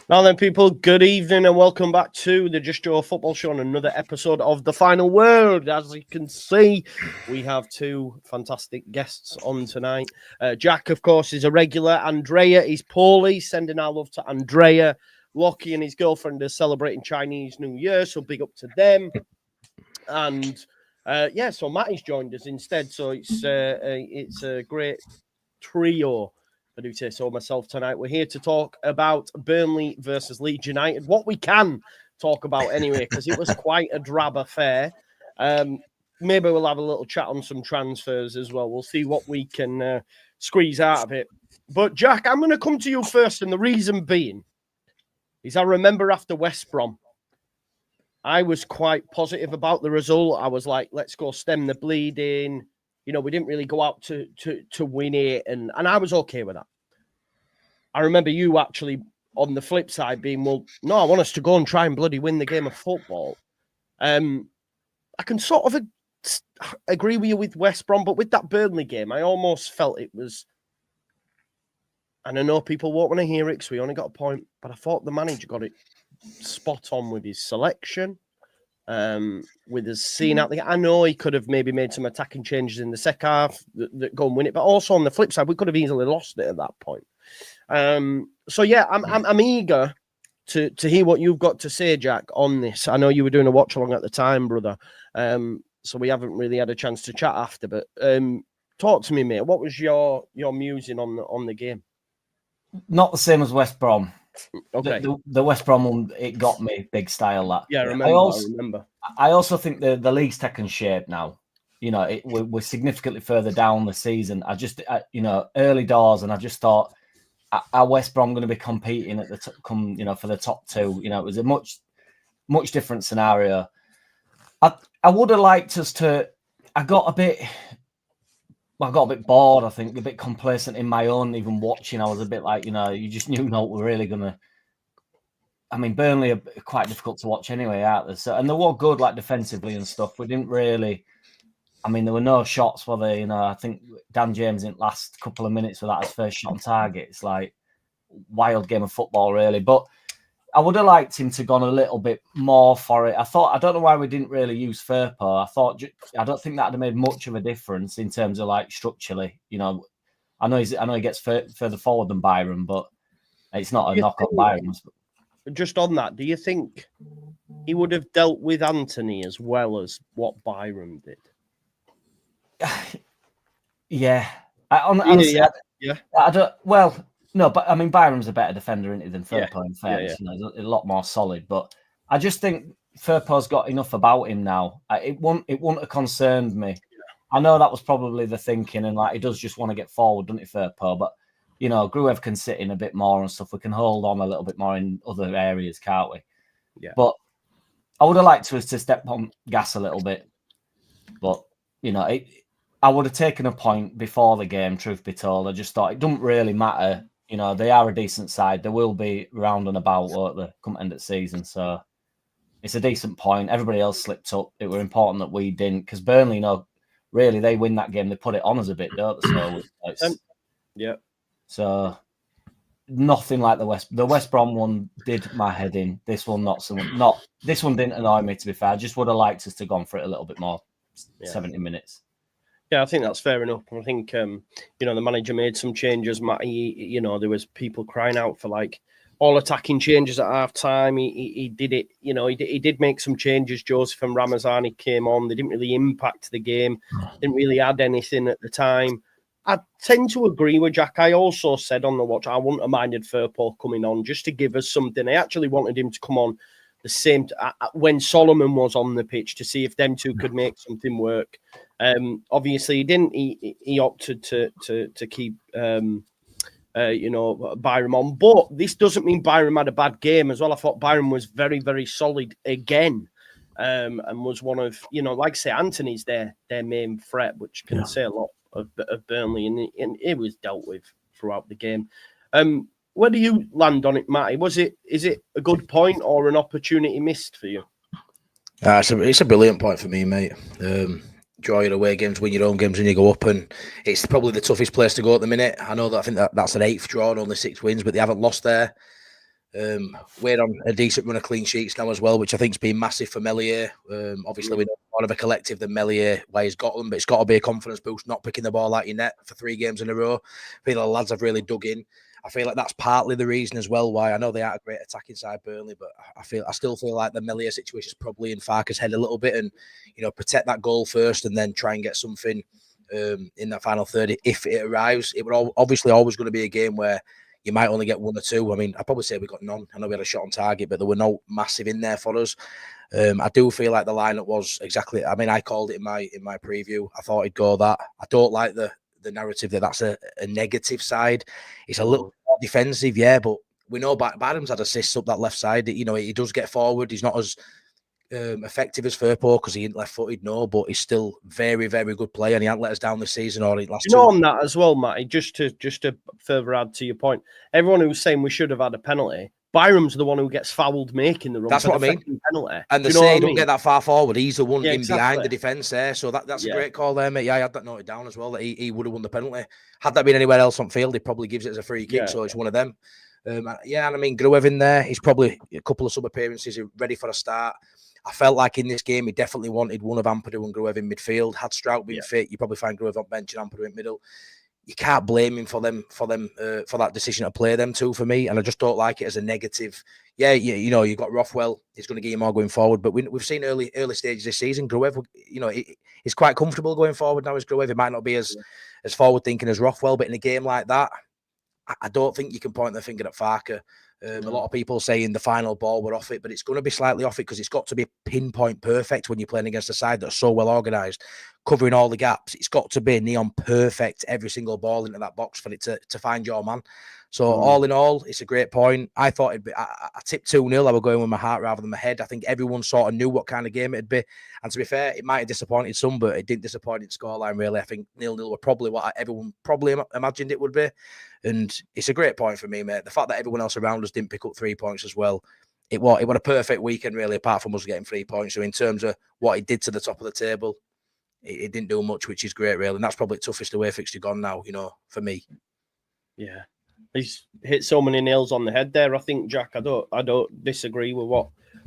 Now then, people, good evening and welcome back to the Just Joe Football Show and another episode of The Final Word. As you can see, we have two fantastic guests on tonight. Jack, of course, is a regular. Andrea is poorly. Sending our love to Andrea. Lockie and his girlfriend are celebrating Chinese New Year, so big up to them. And so Matty's joined us instead. So it's a great trio. I do say so myself tonight. We're here to talk about Burnley versus Leeds United. What we can talk about anyway, because it was quite a drab affair. Maybe we'll have a little chat on some transfers as well. We'll see what we can squeeze out of it. But Jack, I'm going to come to you first, and the reason being is I remember after West Brom, I was quite positive about the result. I was like, let's go stem the bleeding. You know, we didn't really go out to win it, and I was okay with that. I remember you actually, on the flip side, being, well, no, I want us to go and try and bloody win the game of football. I can sort of agree with you with West Brom, but with that Burnley game, I almost felt it was, and I know people won't want to hear it because we only got a point, but I thought the manager got it spot on with his selection. With his seeing out the, I know he could have maybe made some attacking changes in the second half that go and win it, but also on the flip side, we could have easily lost it at that point. So yeah, I'm eager to hear what you've got to say, Jack, on this. I know you were doing a watch along at the time, brother. So we haven't really had a chance to chat after, but talk to me, mate. What was your musing on the game? Not the same as West Brom. Okay. The West Brom one, it got me big style. That I remember. I also think the league's taken shape now. You know, we're significantly further down the season. Early doors, and I just thought, are West Brom going to be competing at for the top two? You know, it was a much different scenario. I would have liked us to. I got a bit bored, I think, a bit complacent in my own, even watching. I was a bit like, you just knew not we're really going to. I mean, Burnley are quite difficult to watch anyway, aren't they? So, and they were good, like, defensively and stuff. We didn't really. I mean, there were no shots, were there? I think Dan James in the last couple of minutes without his first shot on target. It's like wild game of football, really. But I would have liked him to have gone a little bit more for it. I don't know why we didn't really use Firpo. I don't think that would have made much of a difference in terms of like structurally. I know he gets further forward than Byron, but it's not a knock on Byron. Just on that, do you think he would have dealt with Anthony as well as what Byron did? Yeah. Honestly, I don't. Well, no, but I mean, Byron's a better defender, isn't he, than Firpo in fairness. A lot more solid. But I just think Firpo's got enough about him now. It wouldn't have concerned me. I know that was probably the thinking, and like he does just want to get forward, doesn't he, Firpo? But Gruev can sit in a bit more and stuff. We can hold on a little bit more in other areas, can't we? Yeah. But I would have liked us to step on gas a little bit. But I would have taken a point before the game, truth be told. I just thought it doesn't really matter. They are a decent side. They will be round and about, won't they, come end of the season. So it's a decent point. Everybody else slipped up. It were important that we didn't, because Burnley, really, they win that game. They put it on us a bit, don't they? So So nothing like the West Brom one did my head in. This one this one didn't annoy me, to be fair. I just would have liked us to have gone for it a little bit more. 70 minutes. Yeah, I think that's fair enough. I think the manager made some changes. Matty, there was people crying out for like all attacking changes at half time. He did it. He did make some changes. Joseph and Ramazani came on. They didn't really impact the game. Didn't really add anything at the time. I tend to agree with Jack. I also said on the watch, I wouldn't have minded Firpo coming on just to give us something. I actually wanted him to come on the same when Solomon was on the pitch to see if them two could make something work. Obviously, he didn't. He opted to keep Byram on. But this doesn't mean Byram had a bad game as well. I thought Byram was very, very solid again. And was one of, like I say, Anthony's their main threat, which can say a lot of Burnley, and it was dealt with throughout the game. Where do you land on it, Matty? Is it a good point or an opportunity missed for you? It's a brilliant point for me, mate. Draw your away games, win your own games, and you go up, and it's probably the toughest place to go at the minute. I think that's an 8th draw and only 6 wins, but they haven't lost there. We're on a decent run of clean sheets now as well, which I think's been massive for Meslier. Obviously, we know more of a collective than Meslier, where he's got them, but it's got to be a confidence boost, not picking the ball out your net for 3 games in a row. I feel the lads have really dug in. I feel like that's partly the reason as well why I know they are a great attacking side, Burnley, but I still feel like the Meslier situation is probably in Farke's head a little bit, and protect that goal first and then try and get something in that final third if it arrives. It would obviously always going to be a game where you might only get 1 or 2. I mean, I'd probably say we got none. I know we had a shot on target, but there were no massive in there for us. I do feel like the lineup was exactly. I mean, I called it in my preview. I thought he'd go that. I don't like the narrative that's a negative side. It's a little more defensive, yeah, but we know Barham's had assists up that left side. He does get forward. He's not as effective as Firpo because he ain't left-footed, no, but he's still very, very good player, and he hasn't let us down this season or last. On that as well, Matty. Just to further add to your point, everyone who's saying we should have had a penalty, Byram's the one who gets fouled making the run. That's what I mean. Penalty. And they say he don't get that far forward. He's the one behind the defence there. So that's a great call there, mate. Yeah, I had that noted down as well, that he would have won the penalty. Had that been anywhere else on field, he probably gives it as a free kick. So it's one of them. And I mean, Gruev in there, he's probably a couple of sub appearances, ready for a start. I felt like in this game, he definitely wanted one of Ampadu and Gruev in midfield. Had Strout been fit, you probably find Gruev on bench and Ampadu in middle. You can't blame him for that decision to play them two for me, and I just don't like it as a negative. Yeah, you've got Rothwell. He's going to get you more going forward, but we've seen early stages this season. Gruev, he's quite comfortable going forward now as Gruev. He might not be as forward thinking as Rothwell, but in a game like that, I don't think you can point the finger at Farke. A lot of people saying the final ball were off it, but it's going to be slightly off it because it's got to be pinpoint perfect when you're playing against a side that's so well organised, covering all the gaps. It's got to be neon perfect every single ball into that box for it to find your man. So all in all, it's a great point. I thought it'd be, I tipped 2-0. I was going with my heart rather than my head. I think everyone sort of knew what kind of game it'd be. And to be fair, it might have disappointed some, but it didn't disappoint in scoreline, really. I think 0-0 were probably what everyone probably imagined it would be. And it's a great point for me, mate. The fact that everyone else around us didn't pick up 3 points as well. It was a perfect weekend, really, apart from us getting 3 points. So in terms of what it did to the top of the table, it didn't do much, which is great, really. And that's probably the toughest away fixture gone now, for me. Yeah. He's hit so many nails on the head there. I think, Jack, I don't disagree with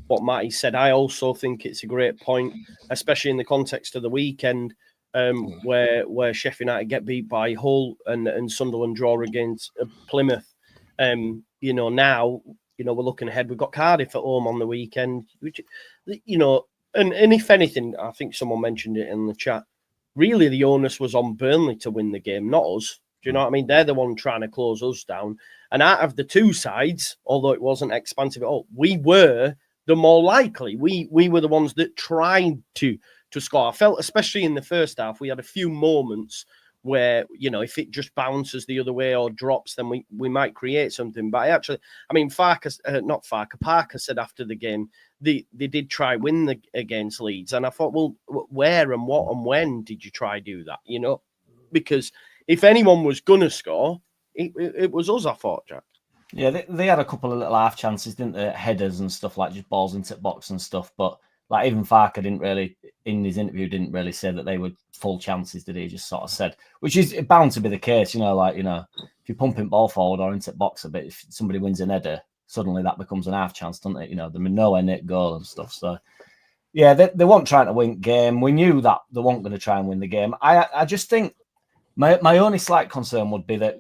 what Matty said. I also think it's a great point, especially in the context of the weekend, where Sheffield United get beat by Hull and Sunderland draw against Plymouth. Now, we're looking ahead. We've got Cardiff at home on the weekend, which, and if anything, I think someone mentioned it in the chat, really the onus was on Burnley to win the game, not us. Do you know what I mean? They're the one trying to close us down. And out of the two sides, although it wasn't expansive at all, we were the more likely. We were the ones that tried to score. I felt, especially in the first half, we had a few moments where, if it just bounces the other way or drops, then we might create something. But Parker said after the game, they did try win against Leeds. And I thought, well, where and what and when did you try do that? Because if anyone was going to score, it was us, I thought, Jack. Yeah, they had a couple of little half chances, didn't they? Headers and stuff, like just balls into the box and stuff. But like even Farke in his interview, didn't really say that they were full chances, did he? Just sort of said, which is bound to be the case, if you're pumping ball forward or into the box a bit, if somebody wins an header, suddenly that becomes an half chance, doesn't it? They're nowhere near goal and stuff. So, yeah, they weren't trying to win the game. We knew that they weren't going to try and win the game. I just think my only slight concern would be that,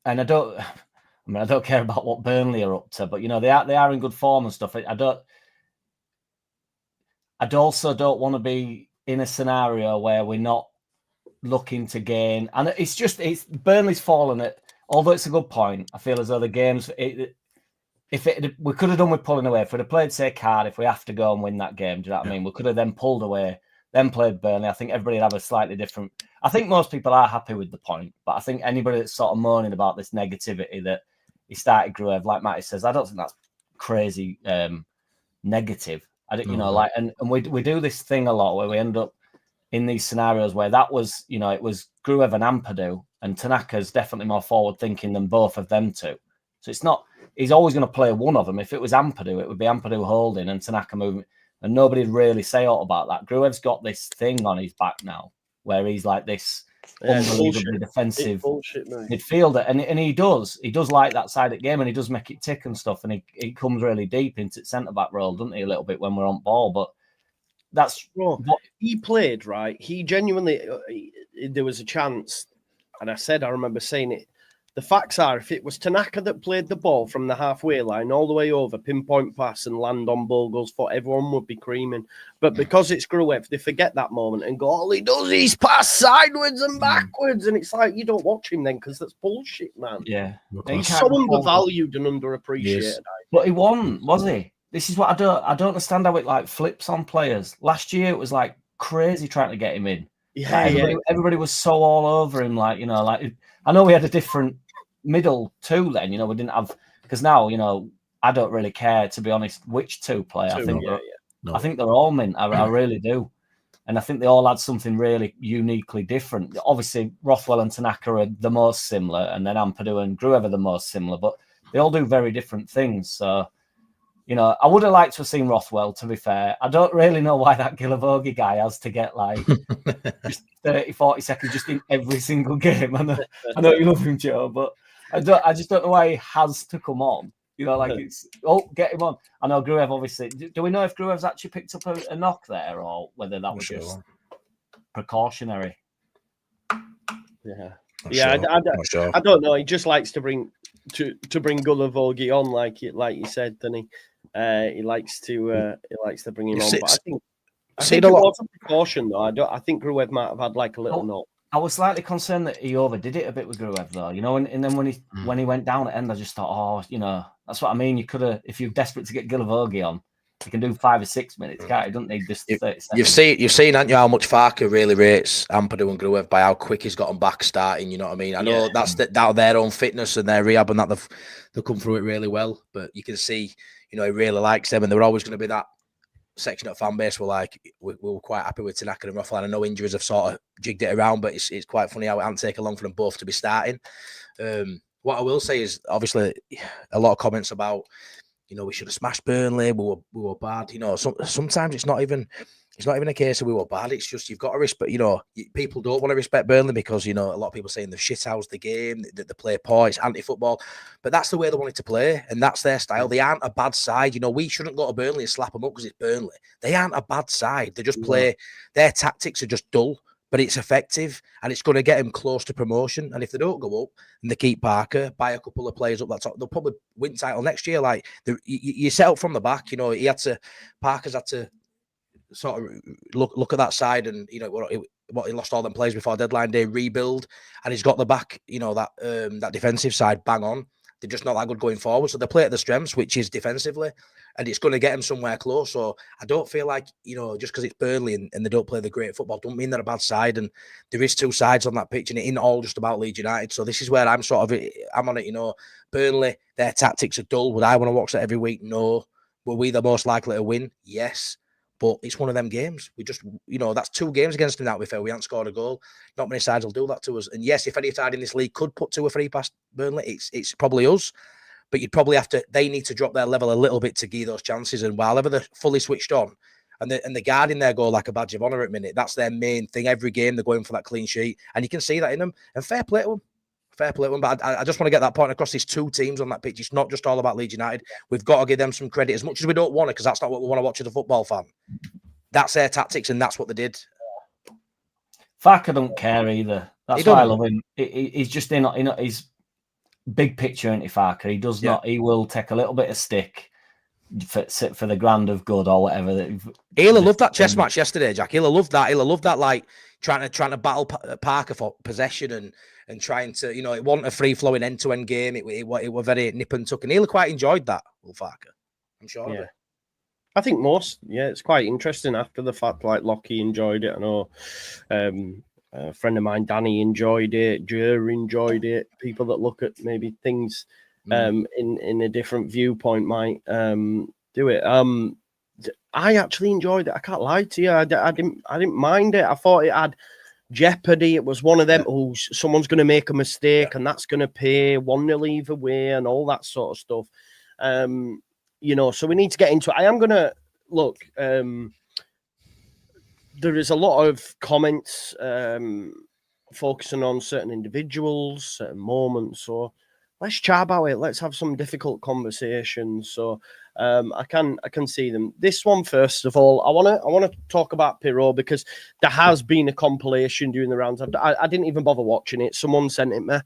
and I don't care about what Burnley are up to, but they are in good form and stuff. I also don't want to be in a scenario where we're not looking to gain. And it's Burnley's fallen at, although it's a good point, I feel as though the games, we could have done with pulling away. If we'd have played, say, Cardiff, we have to go and win that game. Do you know what I mean? We could have then pulled away, then played Burnley. I think everybody would have a slightly different. I think most people are happy with the point, but I think anybody that's sort of moaning about this negativity that he started Gruev, like Matty says, I don't think that's crazy negative. I don't, and we do this thing a lot where we end up in these scenarios where that was, it was Gruev and Ampadu, and Tanaka's definitely more forward thinking than both of them two. So it's not, he's always going to play one of them. If it was Ampadu, it would be Ampadu holding and Tanaka moving, and nobody'd really say aught about that. Gruev's got this thing on his back now where he's like this unbelievably defensive midfielder, and he does like that side of the game, and he does make it tick and stuff, and he comes really deep into centre back role, doesn't he, a little bit when we're on ball, but that's what he played, right? He genuinely, there was a chance, and I remember saying it. The facts are, if it was Tanaka that played the ball from the halfway line all the way over, pinpoint pass and land on Bogle's foot, everyone would be creaming. But because it's Gruev, they forget that moment and go, all he does is pass sideways and backwards. And it's like, you don't watch him then because that's bullshit, man. Yeah. He's so undervalued and underappreciated. Yes. But he won, was he? This is what I don't understand how it like flips on players. Last year it was like crazy trying to get him in. Yeah, like, everybody was so all over him, like, you know, like I know we had a different middle two then, you know, we didn't have, because now, you know, I don't really care, to be honest, which two play. I think they're all mint. I really do. And I think they all had something really uniquely different. Obviously, Rothwell and Tanaka are the most similar, and then Ampadu and Gruev are the most similar, but they all do very different things. So, you know, I would have liked to have seen Rothwell, to be fair. I don't really know why that Gilavogi guy has to get like just 30, 40 seconds just in every single game. I know you love him, Joe, but I just don't know why he has to come on. You know, like it's, get him on. I know Gruev, obviously. Do we know if Gruev's actually picked up a knock there or whether that was just precautionary? Yeah. I don't know. He just likes to bring Gulavogi on, like you said, doesn't he? He likes to bring him on. But I think it was a precaution, though. I think Gruev might have had like a little knock. I was slightly concerned that he overdid it a bit with Gruev, though. You know, and then when he went down at end, I just thought, you know, that's what I mean. You could have, if you're desperate to get Gilavogi on, you can do 5 or 6 minutes, can't you? Don't need just 30 seconds. You've seen, haven't you, how much Farke really rates Ampadu and Gruev by how quick he's got them back starting. You know what I mean? I know that's their own fitness and their rehab, and that they've come through it really well. But you can see, you know, he really likes them, and they're always going to be that section of fan base. We were quite happy with Tanaka and Rothwell. I know injuries have sort of jigged it around, but it's quite funny how it hasn't taken long for them both to be starting. What I will say is, obviously, a lot of comments about, you know, we should have smashed Burnley. We were bad. You know, sometimes it's not even a case of we were bad. It's just you've got to respect. You know, people don't want to respect Burnley because, you know, a lot of people saying they've shithoused the game, that they play poor, it's anti-football. But that's the way they wanted to play, and that's their style. They aren't a bad side. You know, we shouldn't go to Burnley and slap them up because it's Burnley. They aren't a bad side. They just play. Their tactics are just dull, but it's effective, and it's going to get them close to promotion. And if they don't go up and they keep Parker, buy a couple of players up that top, they'll probably win title next year. Like you set up from the back. You know, Parker's had to sort of look at that side, and you know what he lost all them players before deadline day, rebuild, and he's got the back. You know that defensive side bang on. They're just not that good going forward, so they play at the strengths, which is defensively, and it's going to get them somewhere close. So I don't feel like, you know, just because it's Burnley and they don't play the great football, don't mean they're a bad side. And there is two sides on that pitch, and it ain't all just about Leeds United. So this is where I'm on it. You know, Burnley, their tactics are dull. Would I want to watch that every week? No. Were we the most likely to win? Yes. But it's one of them games. We just, you know, that's 2 games against them now, to be fair. We haven't scored a goal. Not many sides will do that to us. And yes, if any side in this league could put 2 or 3 past Burnley, it's probably us. But you'd probably they need to drop their level a little bit to give those chances. And while ever they're fully switched on, and the guarding their goal like a badge of honour at minute, that's their main thing. Every game they're going for that clean sheet. And you can see that in them. And fair play to them. Fair play to them. But I just want to get that point across. These 2 teams on that pitch. It's not just all about Leeds United. We've got to give them some credit, as much as we don't want to, because that's not what we want to watch as a football fan. That's their tactics, and that's what they did. Farke don't care either. That's why I love him. He's just he's big picture, isn't he, Farke? He does not. He will take a little bit of stick for the grand of good or whatever. He'll have loved that chess match yesterday, Jack. He'll have loved that. He'll have loved that, like trying to battle Parker for possession and trying to, you know, it wasn't a free flowing end to end game. It was very nip and tuck, and he'll quite enjoyed that. Will Farke? I'm sure of it. I think it's quite interesting after the fact, like Lockie enjoyed it. I know a friend of mine, Danny, enjoyed it. Jer enjoyed it. People that look at maybe things in a different viewpoint might do it. I actually enjoyed it. I can't lie to you. I didn't mind it. I thought it had jeopardy. It was one of them, someone's going to make a mistake and that's going to pay 1-0 either way and all that sort of stuff. You know, so we need to get into it. I am going to look. There is a lot of comments focusing on certain individuals, certain moments. So let's chat about it. Let's have some difficult conversations. So I can see them. This one, first of all, I want to talk about Piroe, because there has been a compilation during the rounds. I didn't even bother watching it. Someone sent it me.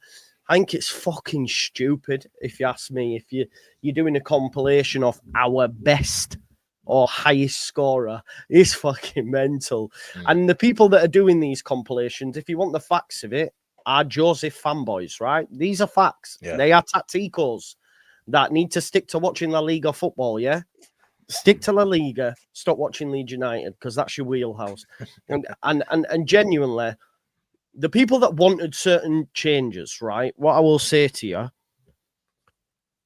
I think it's fucking stupid, if you ask me. If you're doing a compilation of our best or highest scorer, it's fucking mental. And the people that are doing these compilations, if you want the facts of it, are Joseph fanboys, right? These are facts. Yeah. They are tacticos that need to stick to watching La Liga football, yeah? Stick to La Liga, stop watching Leeds United, because that's your wheelhouse. and genuinely, the people that wanted certain changes, right? What I will say to you,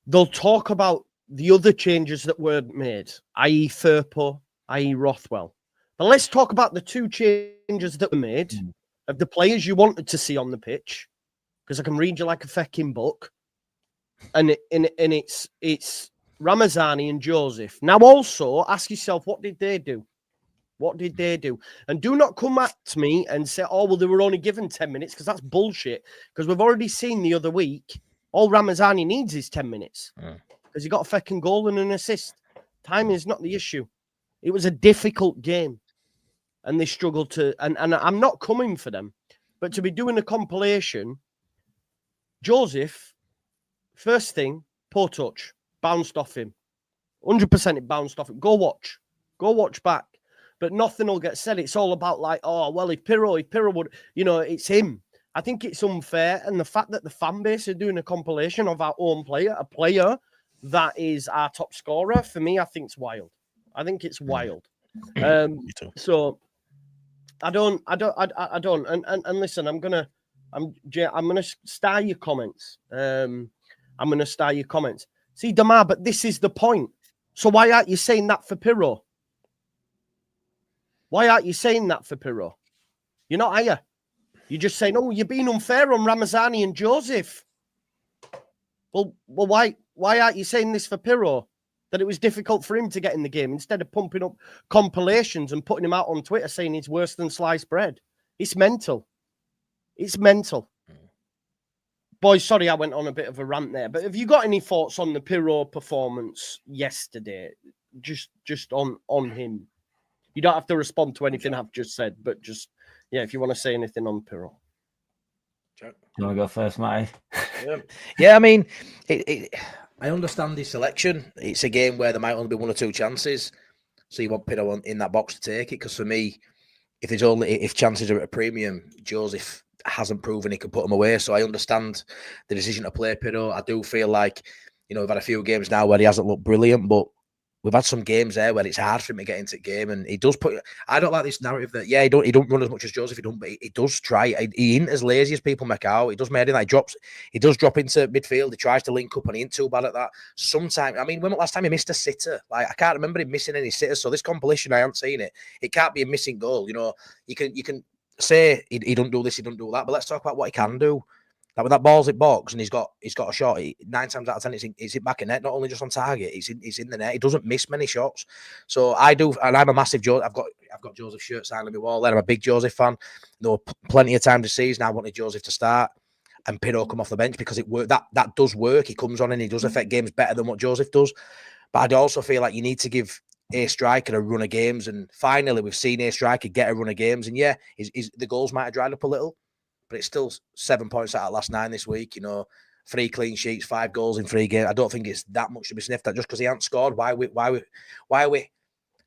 they'll talk about the other changes that were made, i.e. Firpo, i.e. Rothwell. But let's talk about the two changes that were made of the players you wanted to see on the pitch, because I can read you like a fucking book. And it's Ramazani and Joseph. Now also ask yourself, what did they do? What did they do? And do not come at me and say, oh, well, they were only given 10 minutes, because that's bullshit. Because we've already seen the other week, all Ramazani needs is 10 minutes. Because he got a fucking goal and an assist. Time is not the issue. It was a difficult game. And they struggled to... And I'm not coming for them. But to be doing a compilation, Joseph, first thing, poor touch. Bounced off him. 100% it bounced off him. Go watch. Go watch back. But nothing will get said. It's all about like, oh, well, if Piroe would, it's him. I think it's unfair. And the fact that the fan base are doing a compilation of our own player, a player that is our top scorer, for me, I think it's wild. I think it's wild. So I don't. And listen, I'm gonna star your comments. See, Damar, but this is the point. So why aren't you saying that for Piroe? Why aren't you saying that for Piroe? You're not, are you? You're just saying, oh, you're being unfair on Ramazani and Joseph. Well, why aren't you saying this for Piroe? That it was difficult for him to get in the game, instead of pumping up compilations and putting him out on Twitter saying he's worse than sliced bread. It's mental. It's mental. Boys, sorry I went on a bit of a rant there, but have you got any thoughts on the Piroe performance yesterday? Just on him. You don't have to respond to anything I've just said, but just, if you want to say anything on Piroe. You want to go first, Matty? Yeah, I mean, I understand the selection. It's a game where there might only be one or two chances. So you want Piroe in that box to take it. Because for me, if chances are at a premium, Joseph hasn't proven he can put them away. So I understand the decision to play Piroe. I do feel like, we've had a few games now where he hasn't looked brilliant, but we've had some games there where it's hard for him to get into the game, and he does put. I don't like this narrative that he don't run as much as Joseph. But he does try. He ain't as lazy as people make out. He does make it like drops. He does drop into midfield. He tries to link up, and he ain't too bad at that. Sometimes, I mean, when was the last time he missed a sitter? Like, I can't remember him missing any sitters. So this compilation, I haven't seen it. It can't be a missing goal. You can say he don't do this, he don't do that, but let's talk about what he can do. Like when that ball's hit box and he's got a shot, 9 times out of 10 it's hit back in net, not only just on target, it's in the net. He doesn't miss many shots. So I do, and I'm a massive Joseph. I've got Joseph shirt signed on my wall there. I'm a big Joseph fan. There were plenty of times this season I wanted Joseph to start and Piroe come off the bench, because it worked. That does work. He comes on and he does affect games better than what Joseph does. But I'd also feel like you need to give a striker a run of games, and finally we've seen a striker get a run of games. And the goals might have dried up a little, but it's still 7 points out of last 9 this week. 3 clean sheets, 5 goals in 3 games. I don't think it's that much to be sniffed at just because he hasn't scored. Why are we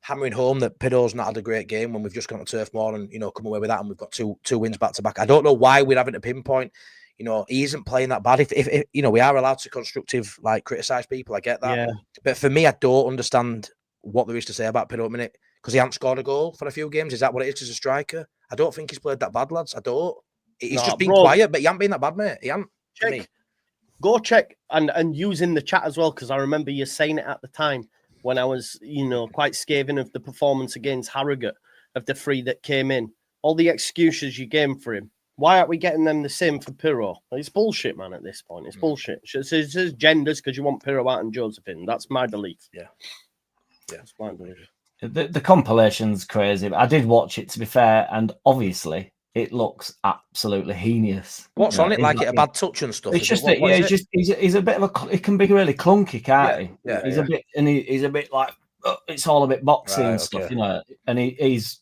hammering home that Piroe's not had a great game when we've just gone to Turf Moor and come away with that, and we've got two wins back to back? I don't know why we're having to pinpoint. He isn't playing that bad. If we are allowed to constructive criticize people, I get that. Yeah. But for me, I don't understand what there is to say about Piroe at the minute, because he hasn't scored a goal for a few games. Is that what it is as a striker? I don't think he's played that bad, lads. I don't. He's just been quiet, but he hasn't been that bad, mate. He hasn't. Go check and use in the chat as well, because I remember you saying it at the time when I was, quite scathing of the performance against Harrogate, of the 3 that came in. All the excuses you gave for him. Why aren't we getting them the same for Piroe? It's bullshit, man, at this point. It's bullshit. It's just genders because you want Piroe out and Joseph in. That's my belief. Yeah. That's my belief. The compilation's crazy. I did watch it, to be fair, and obviously it looks absolutely heinous. What's on it? Like it a bad touch and stuff? It's just that, yeah, he's a bit of a. It can be really clunky, can't he? Yeah, he's a bit, and he's a bit like it's all a bit boxy and stuff, you know. And he's,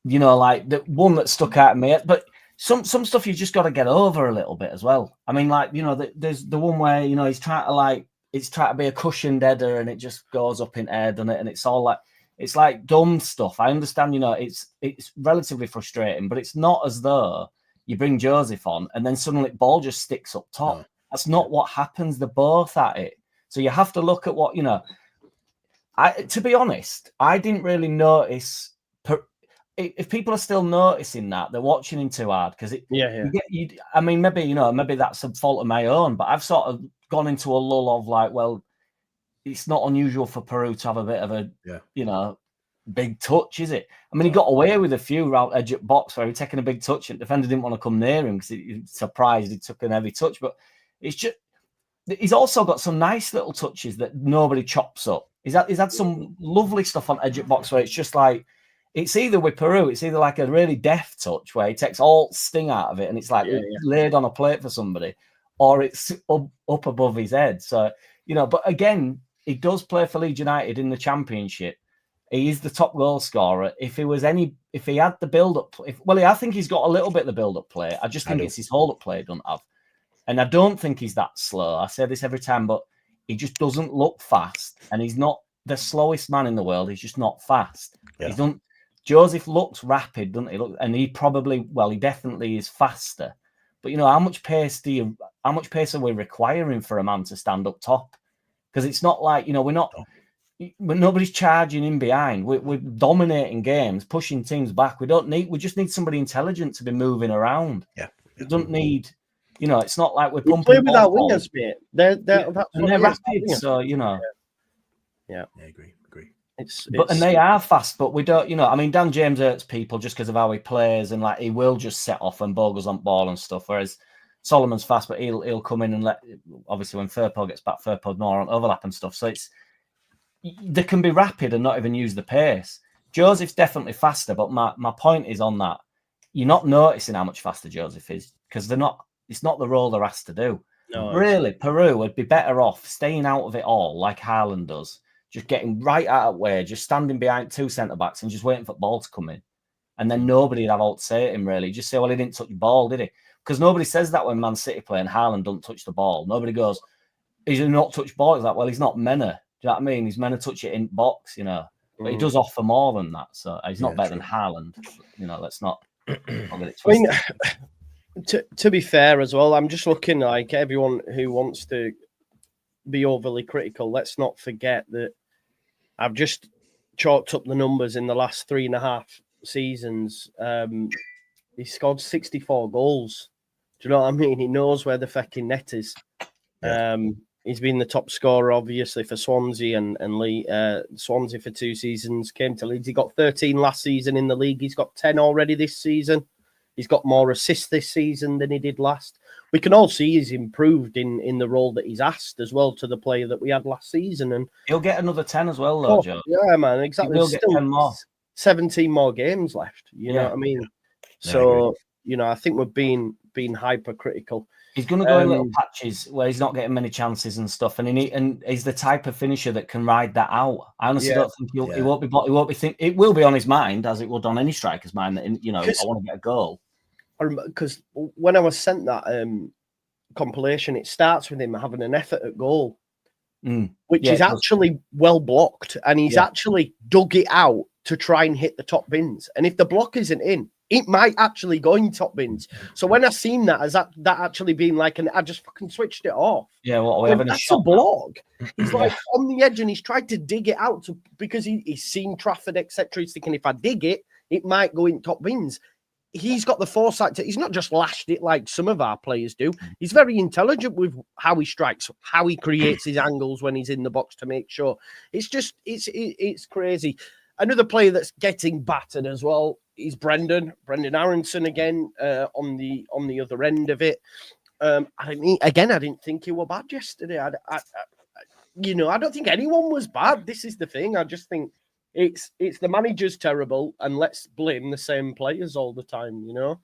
you know, like the one that stuck out at me. But some stuff you just got to get over a little bit as well. I mean, like, you know, there's the one where, you know, he's trying to be a cushioned header and it just goes up in air, doesn't it? And it's all like. It's like dumb stuff. I understand, you know, it's relatively frustrating, but it's not as though you bring Joseph on and then suddenly ball just sticks up top. No. That's not what happens. They're both at it. So you have to look at what, you know, to be honest, I didn't really notice. If people are still noticing that, they're watching him too hard because I mean, maybe that's a fault of my own, but I've sort of gone into a lull of like, well, it's not unusual for Piroe to have a bit of a, you know, big touch, is it? I mean, he got away with a few round edge at box where he was taking a big touch and the defender didn't want to come near him because he was surprised he took an heavy touch. But it's just, he's also got some nice little touches that nobody chops up. He's had some lovely stuff on edge at box where it's just like, it's either with Piroe, it's either like a really deft touch where he takes all sting out of it and it's like laid on a plate for somebody, or it's up above his head. So, you know, but again, he does play for Leeds United in the Championship. He is the top goal scorer. If he had the build-up, I think he's got a little bit of the build-up play. I just think it's his hold-up play he doesn't have. And I don't think he's that slow. I say this every time, but he just doesn't look fast. And he's not the slowest man in the world. He's just not fast. Yeah. Joseph looks rapid, doesn't he? And he definitely is faster. But, you know, how much pace are we requiring for a man to stand up top? Because it's not like, you know, nobody's charging in behind. We're dominating games, pushing teams back. We just need somebody intelligent to be moving around. Yeah. We don't need, you know, it's not like we're pumping. Play with our wingers, mate. They're rapid, so, you know. Yeah. I agree. And they are fast, but we don't, you know, I mean, Dan James hurts people just because of how he plays and like he will just set off when Bogue's on ball and stuff, whereas Solomon's fast, but he'll come in and obviously when Firpo gets back, Firpo more on overlap and stuff. So they can be rapid and not even use the pace. Joseph's definitely faster, but my point is on that. You're not noticing how much faster Joseph is because it's not the role they're asked to do. No, really, Piroe would be better off staying out of it all like Haaland does, just getting right out of the way, just standing behind two centre-backs and just waiting for the ball to come in. And then nobody would have all to say to him, really. Just say, well, he didn't touch the ball, did he? Because nobody says that when Man City play and Haaland don't touch the ball. Nobody goes, he's not touch ball. It's like, well, he's not meant to. Do you know what I mean? He's meant to touch it in box, you know. But he does offer more than that. So he's not better than Haaland. You know, let's not get it twisted. I mean, to be fair as well, I'm just looking like everyone who wants to be overly critical. Let's not forget that I've just chalked up the numbers in the last 3.5 seasons. He scored 64 goals. Do you know what I mean? He knows where the fucking net is. Yeah. He's been the top scorer, obviously, for Swansea and Swansea for 2 seasons. Came to Leeds. He got 13 last season in the league. He's got 10 already this season. He's got more assists this season than he did last. We can all see he's improved in the role that he's asked as well to the player that we had last season. And he'll get another 10 as well, though, Joe. Yeah, man, exactly. He'll get 10 more. 17 more games left. You know what I mean? So, you know, I think we're being hypercritical. He's going to go in little patches where he's not getting many chances and stuff, and he's the type of finisher that can ride that out. I honestly don't think he won't be. It will be on his mind, as it would on any striker's mind. That, you know, I want to get a goal. Because when I was sent that compilation, it starts with him having an effort at goal, which is actually well blocked, and he's actually dug it out to try and hit the top bins. And if the block isn't in, it might actually go in top bins. So when I seen that as that actually being like I just fucking switched it off. Yeah, what are we having that's a block. He's like on the edge and he's tried to dig it out because he's seen Trafford, etc. He's thinking if I dig it, it might go in top bins. He's got the foresight he's not just lashed it like some of our players do. He's very intelligent with how he strikes, how he creates his angles when he's in the box to make sure. It's just it's crazy. Another player that's getting battered as well is Brendan Aaronson again on the other end of it. I didn't think he were bad yesterday. I don't think anyone was bad. This is the thing. I just think it's the manager's terrible, and let's blame the same players all the time, you know.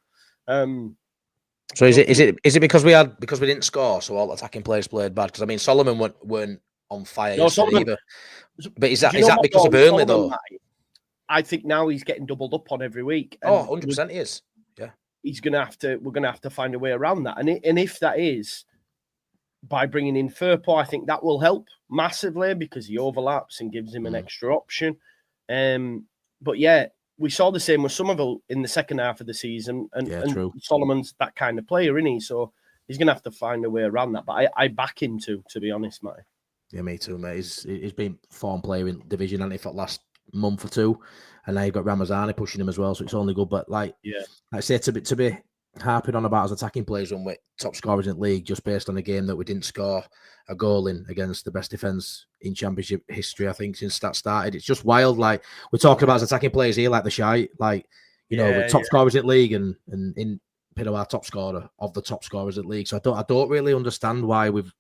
So is it because we didn't score, so all attacking players played bad? Because I mean, Solomon weren't on fire yesterday either. But is that because of Burnley though? I think now he's getting doubled up on every week. And 100% he is. Yeah, we're gonna have to find a way around that, and if that is by bringing in Firpo, I think that will help massively because he overlaps and gives him an extra option. But yeah, we saw the same with Somerville in the second half of the season, and Solomon's that kind of player, isn't he? So he's going to have to find a way around that. But I back him to be honest, mate. Yeah, me too, mate. He's been form player in division, hasn't he, for the last month or two, and now you've got Ramazani pushing him as well, so it's only good. But like I say, to be harping on about as attacking players when we're top scorers in the league just based on a game that we didn't score a goal in against the best defence in Championship history, I think, since that started. It's just wild. Like, we're talking about as attacking players here, like the shite, like, you know, we're top scorers in the league and in Piroe, our top scorer of the top scorers in the league. So I don't really understand why we've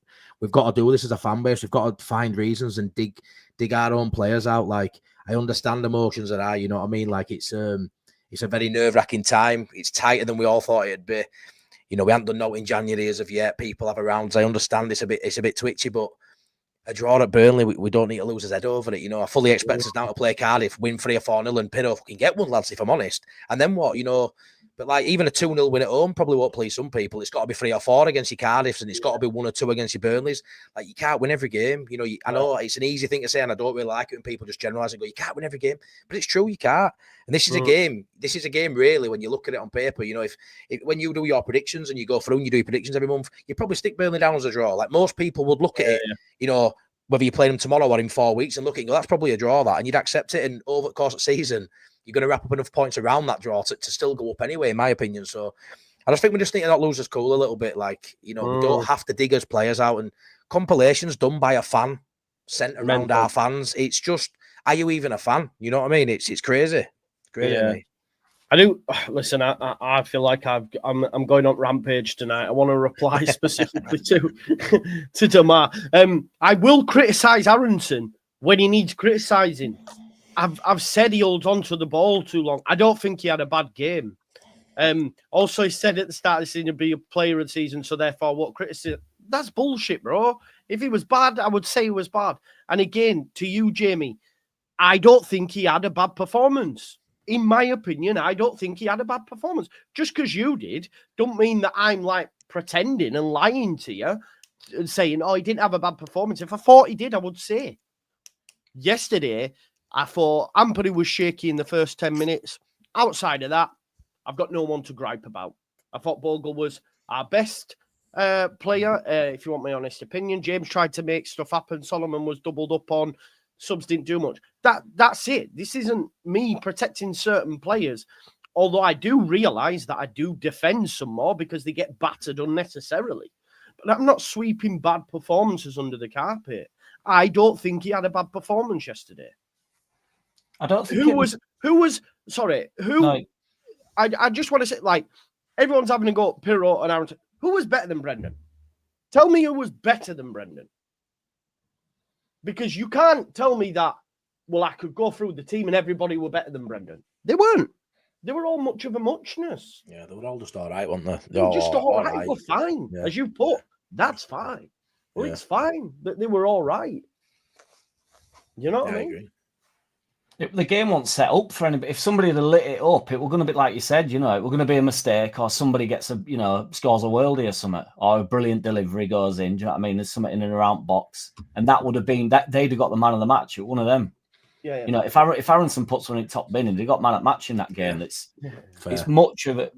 got to do this as a fan base. We've got to find reasons and dig our own players out. Like, I understand emotions are high, you know what I mean? Like, it's a very nerve-wracking time. It's tighter than we all thought it'd be. You know, we haven't done no in January as of yet. People have rounds. I understand it's a bit twitchy, but a draw at Burnley, we don't need to lose his head over it. You know, I fully expect us now to play Cardiff, win 3 or 4-0, and Piroe can get one, lads, if I'm honest. And then what, you know? But like, even a 2-0 win at home probably won't please some people. It's got to be 3 or 4 against your Cardiffs, and it's got to be 1 or 2 against your Burnleys. Like, you can't win every game. You know, I know it's an easy thing to say, and I don't really like it when people just generalise and go, you can't win every game. But it's true, you can't. And this is a game. This is a game, really, when you look at it on paper. You know, if when you do your predictions and you go through and you do your predictions every month, you probably stick Burnley down as a draw. Like, most people would look at it, you know, whether you play them tomorrow or in 4 weeks, and look at it and go, that's probably a draw, that. And you'd accept it, and over the course of the season, you're going to wrap up enough points around that draw to still go up anyway, in my opinion. So I just think we just need to not lose us cool a little bit. Like, you know, we don't have to dig us players out, and compilations done by a fan sent around our fans. It's just, are you even a fan? You know what I mean? It's crazy. Crazy. I do. Listen, I feel like I'm going on rampage tonight. I want to reply specifically to Damar. I will criticise Aaronson when he needs criticising. I've said he holds on to the ball too long. I don't think he had a bad game. Also, he said at the start of the season he'd be a player of the season, so therefore what criticism? That's bullshit, bro. If he was bad, I would say he was bad. And again, to you, Jamie, I don't think he had a bad performance. In my opinion, I don't think he had a bad performance. Just because you did, don't mean that I'm like pretending and lying to you and saying, oh, he didn't have a bad performance. If I thought he did, I would say. Yesterday, I thought Ampadu was shaky in the first 10 minutes. Outside of that, I've got no one to gripe about. I thought Bogle was our best player, if you want my honest opinion. James tried to make stuff happen. Solomon was doubled up on. Subs didn't do much. That's it. This isn't me protecting certain players. Although I do realise that I do defend some more because they get battered unnecessarily. But I'm not sweeping bad performances under the carpet. I don't think he had a bad performance yesterday. I don't think I just want to say, like, everyone's having a go at Piroe and Aaronson. Who was better than Brendan? Tell me who was better than Brendan. Because you can't tell me that, well, I could go through the team and everybody were better than Brendan. They weren't. They were all much of a muchness. Yeah, they were all just all right, weren't they? They were just all right. We're fine. Yeah. As you put, that's fine. Well, it's fine. They were all right. You know what I mean? Agree. The game wasn't set up for anybody. If somebody had lit it up, it was going to be like you said, you know, it was going to be a mistake, or somebody gets scores a worldie or something, or a brilliant delivery goes in. Do you know what I mean? There's something in and around box, and that would have been that they'd have got the man of the match. One of them. Yeah. You know, if Aaronson puts one in top bin and they got man at match in that game, it's much of a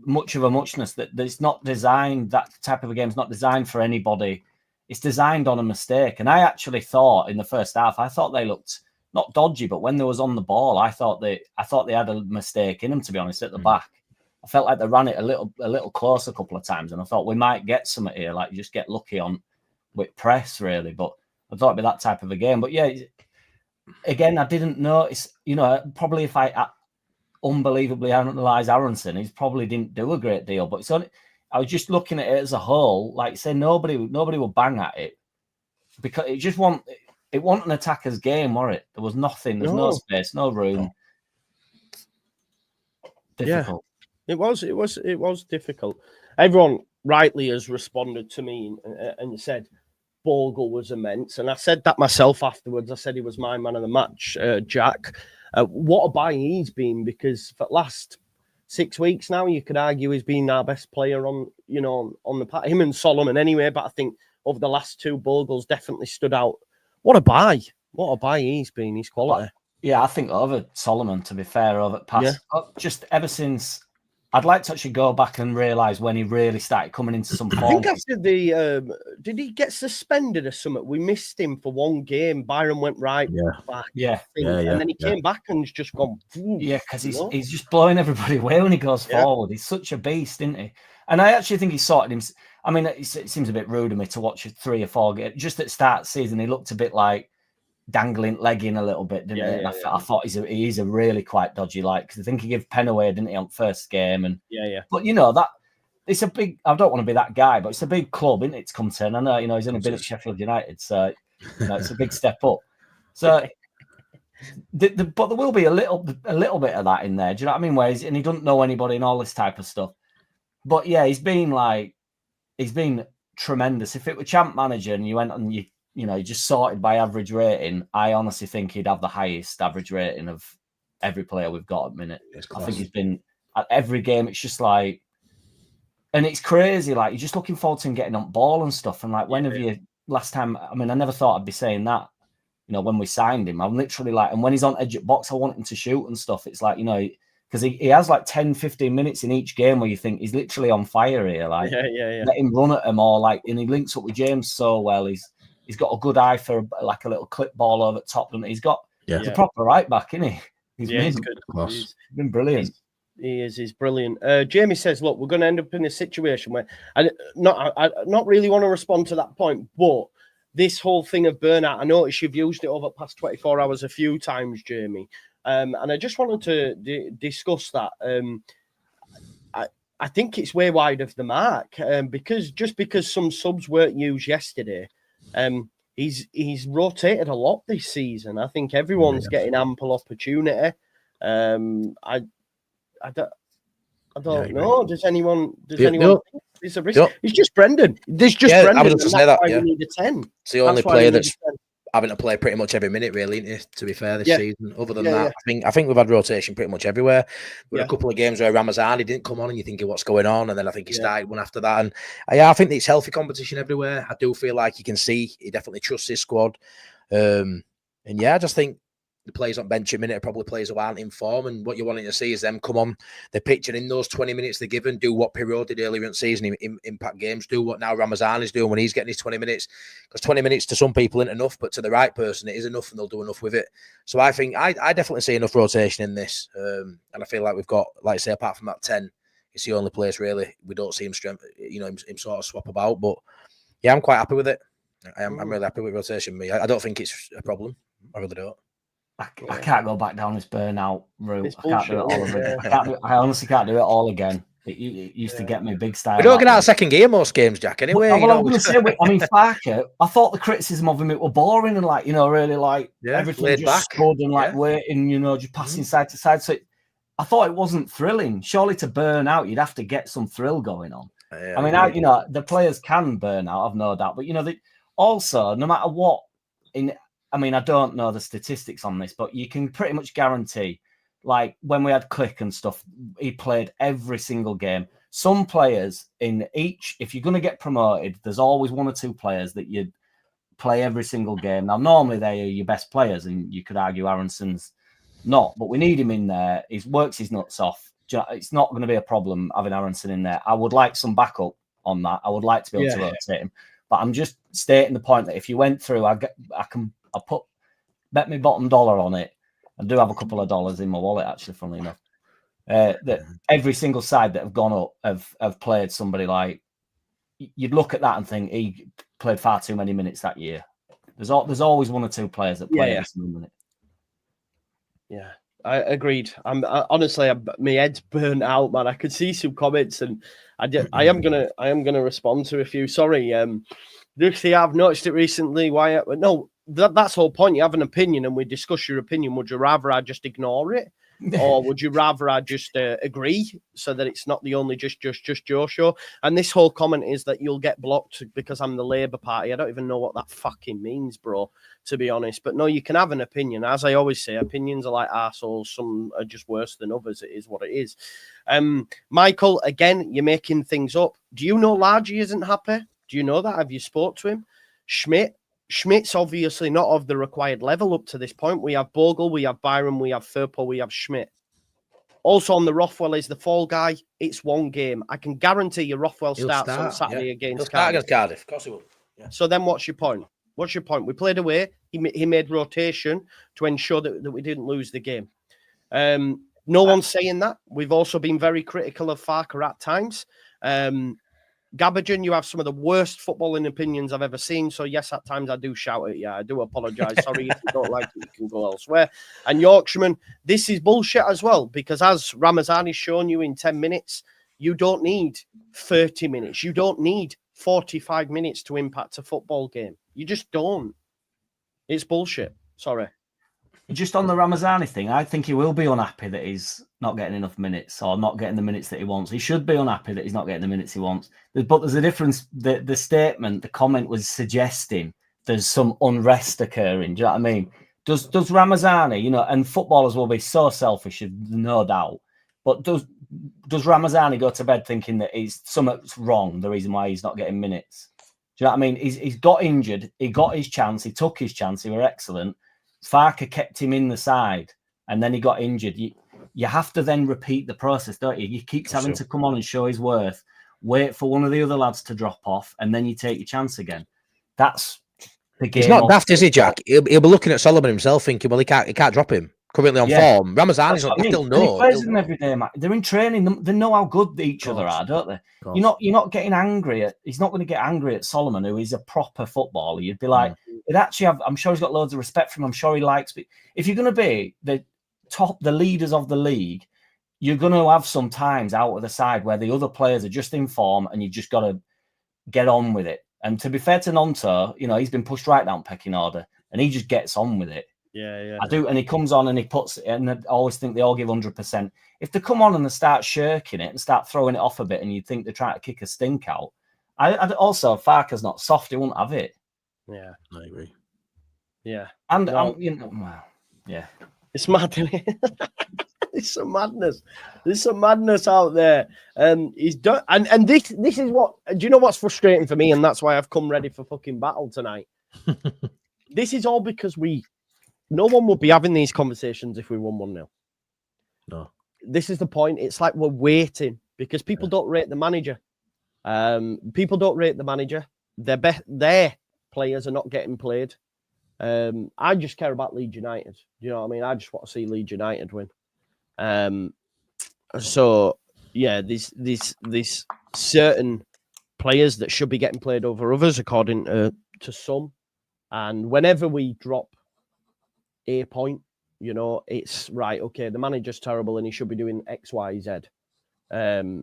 muchness that it's not designed. That type of a game is not designed for anybody. It's designed on a mistake. And I actually thought in the first half, I thought they looked not dodgy, but when they was on the ball, I thought they had a mistake in them, to be honest, at the back. I felt like they ran it a little close a couple of times, and I thought we might get something here, like just get lucky on with press, really. But I thought it'd be that type of a game. But yeah, again, I didn't notice, you know, probably if I unbelievably analyse Aaronson, he probably didn't do a great deal. But I was just looking at it as a whole, like say nobody will bang at it because it just it wasn't an attacker's game, was it? There was nothing. There's no space, no room. Difficult. Yeah, it was difficult. Everyone rightly has responded to me and said Bogle was immense, and I said that myself afterwards. I said he was my man of the match, Jack. What a buy he's been, because for the last 6 weeks now, you could argue he's been our best player on the patch. Him and Solomon anyway, but I think over the last two, Bogle's definitely stood out. What a buy! What a buy he's been. He's quality. Yeah, I think over Solomon, to be fair, over past just ever since. I'd like to actually go back and realise when he really started coming into some form. I think after the did he get suspended or something? We missed him for one game. Byron went right back. And then he came back and he's just gone. Yeah, because he's just blowing everybody away when he goes forward. He's such a beast, isn't he? And I actually think he sorted him. I mean, it seems a bit rude of me to watch 3 or 4 games. Just at the start of the season, he looked a bit like dangling legging a little bit, didn't he? And I thought he's a really quite dodgy, because I think he gave pen away, didn't he, on first game? And but that it's a big. I don't want to be that guy, but it's a big club, isn't it? To come to, and I know he's only been at Sheffield United, so it's a big step up. So, but there will be a little bit of that in there. Do you know what I mean? Where he doesn't know anybody and all this type of stuff. But yeah, he's been tremendous. If it were champ manager and you went and you just sorted by average rating, I honestly think he'd have the highest average rating of every player we've got at the minute. I think he's been at every game. It's just like, and it's crazy. Like, you're just looking forward to him getting on ball and stuff. And like, when have you last time? I mean, I never thought I'd be saying that. When we signed him, I'm literally like, and when he's on edge at box, I want him to shoot and stuff. It's like, because he has like 10, 15 minutes in each game where you think he's literally on fire here. Like, let him run at him, or like, and he links up with James so well. He's got a good eye for like a little clip ball over the top. And he's got a proper right back, isn't he? He's good. He's been brilliant. He's brilliant. Jamie says, look, we're going to end up in a situation where I not really want to respond to that point, but this whole thing of burnout, I noticed you've used it over the past 24 hours a few times, Jamie. And I just wanted to discuss that. I think it's way wide of the mark, because some subs weren't used yesterday, he's rotated a lot this season. I think everyone's getting ample opportunity. I don't know. Does anyone think it's a risk? It's just Brendan. There's just Brendan. I was going to say that. We need a 10. It's the only player that's having to play pretty much every minute, really, isn't it, to be fair, this season. Other than that, I think we've had rotation pretty much everywhere. With a couple of games where Ramazani didn't come on and you're thinking what's going on, and then I think he started one after that. And I think it's healthy competition everywhere. I do feel like you can see he definitely trusts his squad. And I just think the players on bench a minute, probably players who aren't in form, and what you're wanting to see is them come on the pitch and in those 20 minutes they're given, do what Piroe did earlier in the season in impact games, do what now Ramazan is doing when he's getting his 20 minutes, because 20 minutes to some people isn't enough, but to the right person it is enough, and they'll do enough with it. So I think I definitely see enough rotation in this, and I feel like we've got, like I say, apart from that 10, it's the only place really we don't see him him sort of swap about. But yeah, I'm quite happy with it. I'm really happy with rotation. I don't think it's a problem. I really don't. I can't go back down this burnout route. I can't do it all again. I honestly can't do it all again. It used to get me big style. We don't get out of second gear most games, Jack. Anyway, I'm going to say, I mean, Farker, I thought the criticism of him, it were boring and really everything just good and waiting, just passing side to side. So I thought it wasn't thrilling. Surely to burn out, you'd have to get some thrill going on. I mean, the players can burn out, I've no doubt, but also no matter what I don't know the statistics on this, but you can pretty much guarantee, like when we had Click and stuff, he played every single game. Some players in each, if you're going to get promoted, there's always 1 or 2 players that you play every single game. Now, normally they are your best players, and you could argue Aaronson's not, but we need him in there. He works his nuts off. It's not going to be a problem having Aaronson in there. I would like some backup on that. I would like to be able to rotate him, but I'm just stating the point that if you went through, I'll bet my bottom dollar on it. I do have a couple of dollars in my wallet, actually, funnily enough. That every single side that have gone up have played somebody like, you'd look at that and think he played far too many minutes that year. There's always 1 or 2 players that play every single minute. Yeah, I agreed. Honestly, my head's burnt out, man. I could see some comments, and I am gonna respond to a few. Sorry, Lucy, I've noticed it recently. Why? No. that's the whole point. You have an opinion and we discuss your opinion. Would you rather I just ignore it? Or would you rather I just agree so that it's not the only Just Joe show? And this whole comment is that you'll get blocked because I'm the Labour Party. I don't even know what that fucking means, bro, to be honest. But no, you can have an opinion. As I always say, opinions are like arseholes. Some are just worse than others. It is what it is. Michael, again, you're making things up. Do you know Largy isn't happy? Do you know that? Have you spoke to him? Schmidt's obviously not of the required level up to this point. We have Bogle, we have Byron, we have Firpo, we have Schmidt. Also on the Rothwell is the fall guy. It's one game. I can guarantee you Rothwell starts on Saturday against Cardiff. Of course he will. Yeah. So then what's your point? What's your point? We played away. He made rotation to ensure that we didn't lose the game. No one's saying that. We've also been very critical of Farker at times. Gabajan, you have some of the worst footballing opinions I've ever seen. So, yes, at times I do shout at you. I do apologise. Sorry if you don't like it, you can go elsewhere. And Yorkshireman, this is bullshit as well, because as Ramazani's shown you in 10 minutes, you don't need 30 minutes. You don't need 45 minutes to impact a football game. You just don't. It's bullshit. Sorry. Just on the Ramazani thing, I think he will be unhappy that he's not getting enough minutes or not getting the minutes that he wants. He should be unhappy that he's not getting the minutes he wants. But there's a difference. The statement, the comment was suggesting there's some unrest occurring. Do you know what I mean? Does Ramazani, and footballers will be so selfish, no doubt. But does Ramazani go to bed thinking that something's wrong, the reason why he's not getting minutes? Do you know what I mean? He's got injured. He got his chance. He took his chance. He were excellent. Farker kept him in the side and then he got injured. You have to then repeat the process, don't you? He keeps having to come on and show his worth, wait for one of the other lads to drop off, and then you take your chance again. That's the game. He's not daft, is he, Jack? He'll be looking at Solomon himself thinking, well, he can't drop him. Currently on form. Ramazani's not, he'll know. He plays them every day, Matt. They're in training. They know how good each other are, don't they? You're not getting angry at. He's not going to get angry at Solomon, who is a proper footballer. You'd be like, it actually. I'm sure he's got loads of respect for him. I'm sure he likes. But if you're going to be the leaders of the league, you're going to have some times out of the side where the other players are just in form, and you just got to get on with it. And to be fair to Nonto, he's been pushed right down pecking order, and he just gets on with it. Yeah. I do, and he comes on and he puts it, and I always think they all give 100%. If they come on and they start shirking it and start throwing it off a bit, and you think they're trying to kick a stink out, I also Farker's not soft; he won't have it. Yeah, I agree. Yeah, and yeah, it's mad. It's some madness. There's some madness out there. He's done, and this is what. Do you know what's frustrating for me? And that's why I've come ready for fucking battle tonight. This is all because no one would be having these conversations if we won 1-0. No. This is the point. It's like we're waiting because people don't rate the manager. People don't rate the manager. Their players are not getting played. I just care about Leeds United. You know what I mean? I just want to see Leeds United win. So yeah, these certain players that should be getting played over others, according to some. And whenever we drop a point, it's right. Okay, the manager's terrible and he should be doing X, Y, Z. That's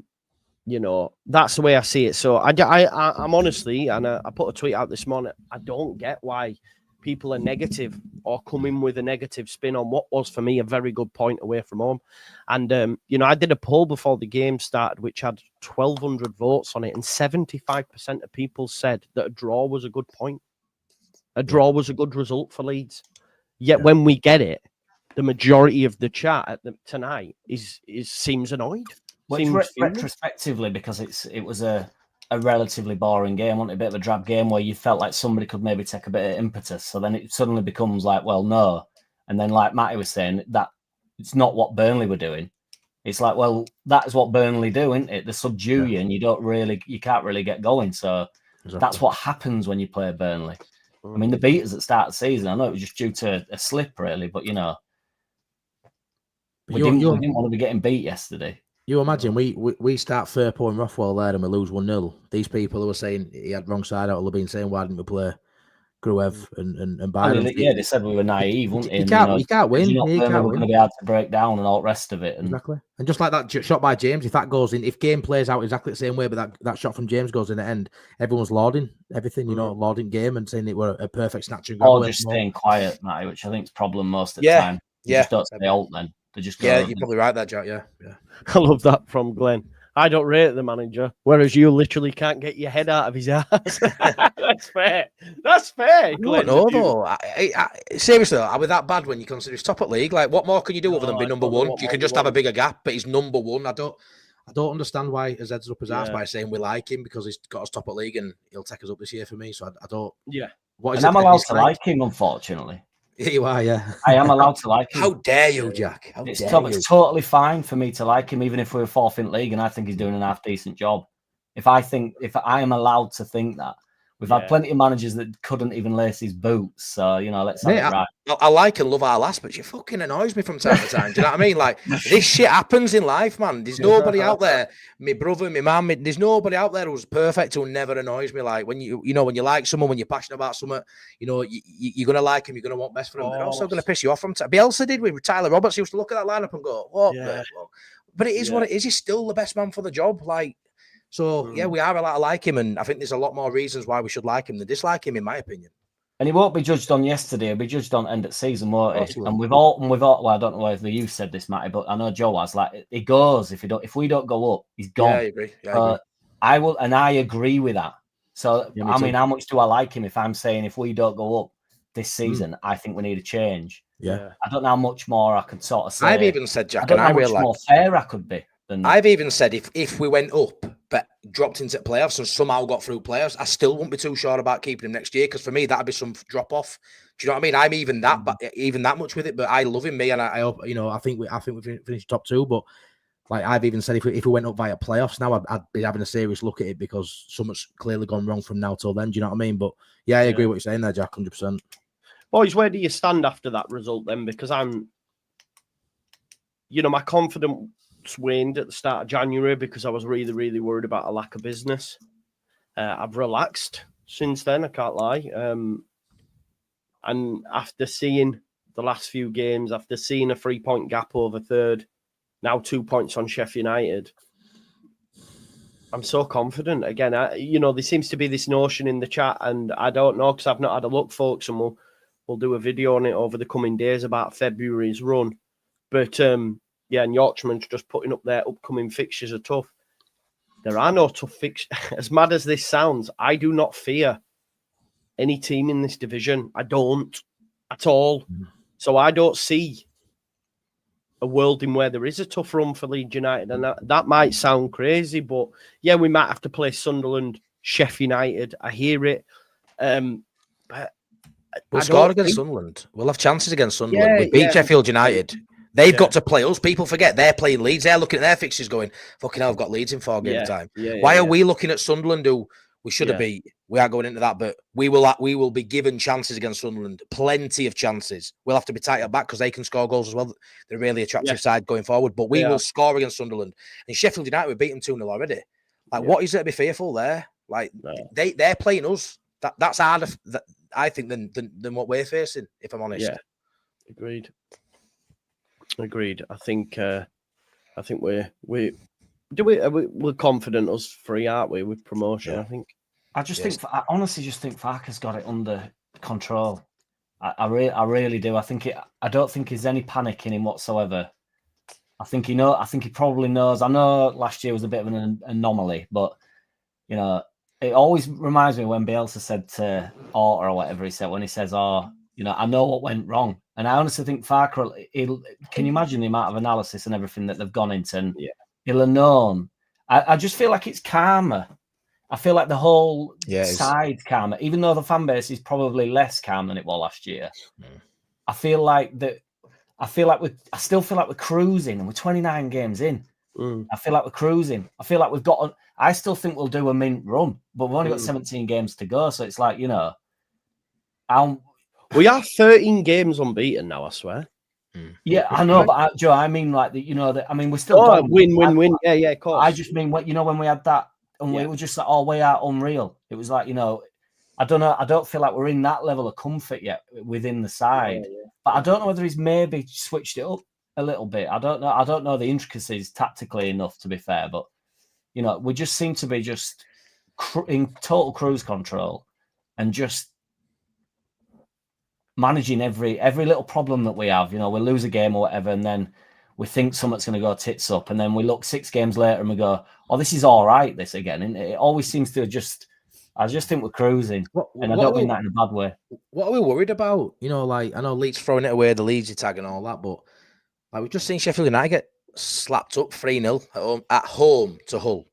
the way I see it. So I'm honestly, and I put a tweet out this morning. I don't get why people are negative or come in with a negative spin on what was for me a very good point away from home. And I did a poll before the game started, which had 1,200 votes on it, and 75% of people said that a draw was a good point. A draw was a good result for Leeds. Yet when we get it, the majority of the chat tonight seems annoyed. Well, retrospectively, because it was a relatively boring game, wasn't it? A bit of a drab game where you felt like somebody could maybe take a bit of impetus. So then it suddenly becomes like, well, no. And then, like Matty was saying, that it's not what Burnley were doing. It's like, well, that is what Burnley do, isn't it? They subdue you, and you can't really get going. So that's what happens when you play Burnley. I mean, the beat us at the start of the season. I know it was just due to a slip, really, but we didn't want to be getting beat yesterday. You imagine we start Firpo and Rothwell there and we lose 1-0. These people who are saying he had wrong side out will have been saying, why didn't we play Gruev and Byron. Yeah, they said we were naive, wouldn't they? You can't win. You're not we're going to be able to break down and all the rest of it. And exactly. And just like that shot by James, if that goes in, if game plays out exactly the same way, but that shot from James goes in at the end, everyone's lauding everything, lauding game and saying it were a perfect snatch and grab. Or just staying quiet, Matty, which I think is problem most of the time. They just don't stay out then. They just go, you're probably right there, Jack. Yeah. I love that from Glenn. I don't rate the manager, whereas you literally can't get your head out of his ass. That's fair. That's fair. Glenn, no, though. Seriously, are we that bad when you consider he's top at league? Like, what more can you do other than be number one? You can just have a bigger gap, but he's number one. I don't understand why his head's up his ass by saying we like him because he's got us top at league and he'll take us up this year for me. So I don't. Yeah. What is I'm allowed to like him, unfortunately. Yeah, you are, yeah. I am allowed to like him. How dare you, Jack? It's totally fine for me to like him, even if we're fourth in league and I think he's doing an half decent job. If I am allowed to think that. We've had plenty of managers that couldn't even lace his boots. So, let's have it right. I like and love our lass, but she fucking annoys me from time to time. Do you know what I mean? Like, this shit happens in life, man. There's nobody out there, my brother, my mum, there's nobody out there who's perfect who never annoys me. Like, when when you like someone, when you're passionate about someone, you're going to like him, you're going to want best for him. They're also going to piss you off from time. Bielsa did with Tyler Roberts. He used to look at that lineup and go, what? Yeah. But it is what it is. He's still the best man for the job. Like, so, we are allowed to like him, and I think there's a lot more reasons why we should like him than dislike him, in my opinion. And he won't be judged on yesterday; he'll be judged on end of season, won't he? And we've all. Well, I don't know whether you said this, Matty, but I know Joe has. Like, he goes if we don't go up, he's gone. Yeah, I agree. I will, and I agree with that. So, I mean, how much do I like him? If I'm saying if we don't go up this season, I think we need a change. Yeah, I don't know how much more I could sort of say. I've even said, Jack, I don't know how much more fair I could be. I've even said if we went up but dropped into playoffs and somehow got through playoffs, I still wouldn't be too sure about keeping him next year because for me that'd be some drop off. Do you know what I mean? I'm even that much with it, but I love him, and I hope I think we finished top two. But like I've even said, if we went up via playoffs now, I'd be having a serious look at it because something's clearly gone wrong from now till then. Do you know what I mean? But I agree with what you're saying there, Jack, 100%. Boys, where do you stand after that result then? Because I'm, my confidence waned at the start of January because I was really, really worried about a lack of business. I've relaxed since then, I can't lie. And after seeing the last few games, after seeing a 3-point gap over third, now 2 points on Sheffield United, I'm so confident. Again, there seems to be this notion in the chat, and I don't know because I've not had a look, folks, and we'll do a video on it over the coming days about February's run. But, and Yorkshireman's just putting up their upcoming fixtures are tough. There are no tough fixtures. As mad as this sounds, I do not fear any team in this division. I don't at all. So I don't see a world in where there is a tough run for Leeds United. And that might sound crazy, but we might have to play Sunderland, Sheffield United. I hear it. But we'll score against Sunderland. We'll have chances against Sunderland. We beat Sheffield United. They've got to play us. People forget they're playing Leeds. They're looking at their fixtures going, fucking hell, I've got Leeds in 4 game time. Why are we looking at Sunderland who we should have beat? We aren't going into that, but we will be given chances against Sunderland. Plenty of chances. We'll have to be tight at back because they can score goals as well. They're a really attractive side going forward, but we will score against Sunderland. And Sheffield United, we beat them 2-0 already. Like, what is there to be fearful there? Like, they're playing us. That's harder, I think, than what we're facing, if I'm honest. Yeah, Agreed. I think we're confident us three, aren't we, with promotion? Yeah. I think. I honestly just think Farke's got it under control. I really do. I don't think there's any panic in him whatsoever. I think he probably knows. I know last year was a bit of an anomaly, but it always reminds me when Bielsa said to Orta or whatever he said when he says, I know what went wrong. And I honestly think Farke, can you imagine the amount of analysis and everything that they've gone into? And he'll have known. I just feel like it's calmer. I feel like the whole side's calmer, even though the fan base is probably less calm than it was last year. I feel like I still feel like we're cruising, and we're 29 games in. I feel like we're cruising. I feel like I still think we'll do a mint run, but we've only got 17 games to go. So it's like, we are 13 games unbeaten now, I swear. Yeah, I know, but Joe, I mean, like, we're still win. Yeah, of course. I just mean, when we had that, and we were just like, we are unreal. It was like, I don't know. I don't feel like we're in that level of comfort yet within the side. But I don't know whether he's maybe switched it up a little bit. I don't know. I don't know the intricacies tactically enough, to be fair. But, you know, we just seem to be just in total cruise control and just managing every little problem that we have. You know, we lose a game or whatever, and then we think something's going to go tits up, and then we look 6 games later and we go, "Oh, this is all right." This again, and it always seems to just. I just think we're cruising, and I don't mean that in a bad way. What are we worried about? You know, like I know Leeds throwing it away, the Leeds tag and all that, but like we've just seen Sheffield United get slapped up 3-0 at home to Hull.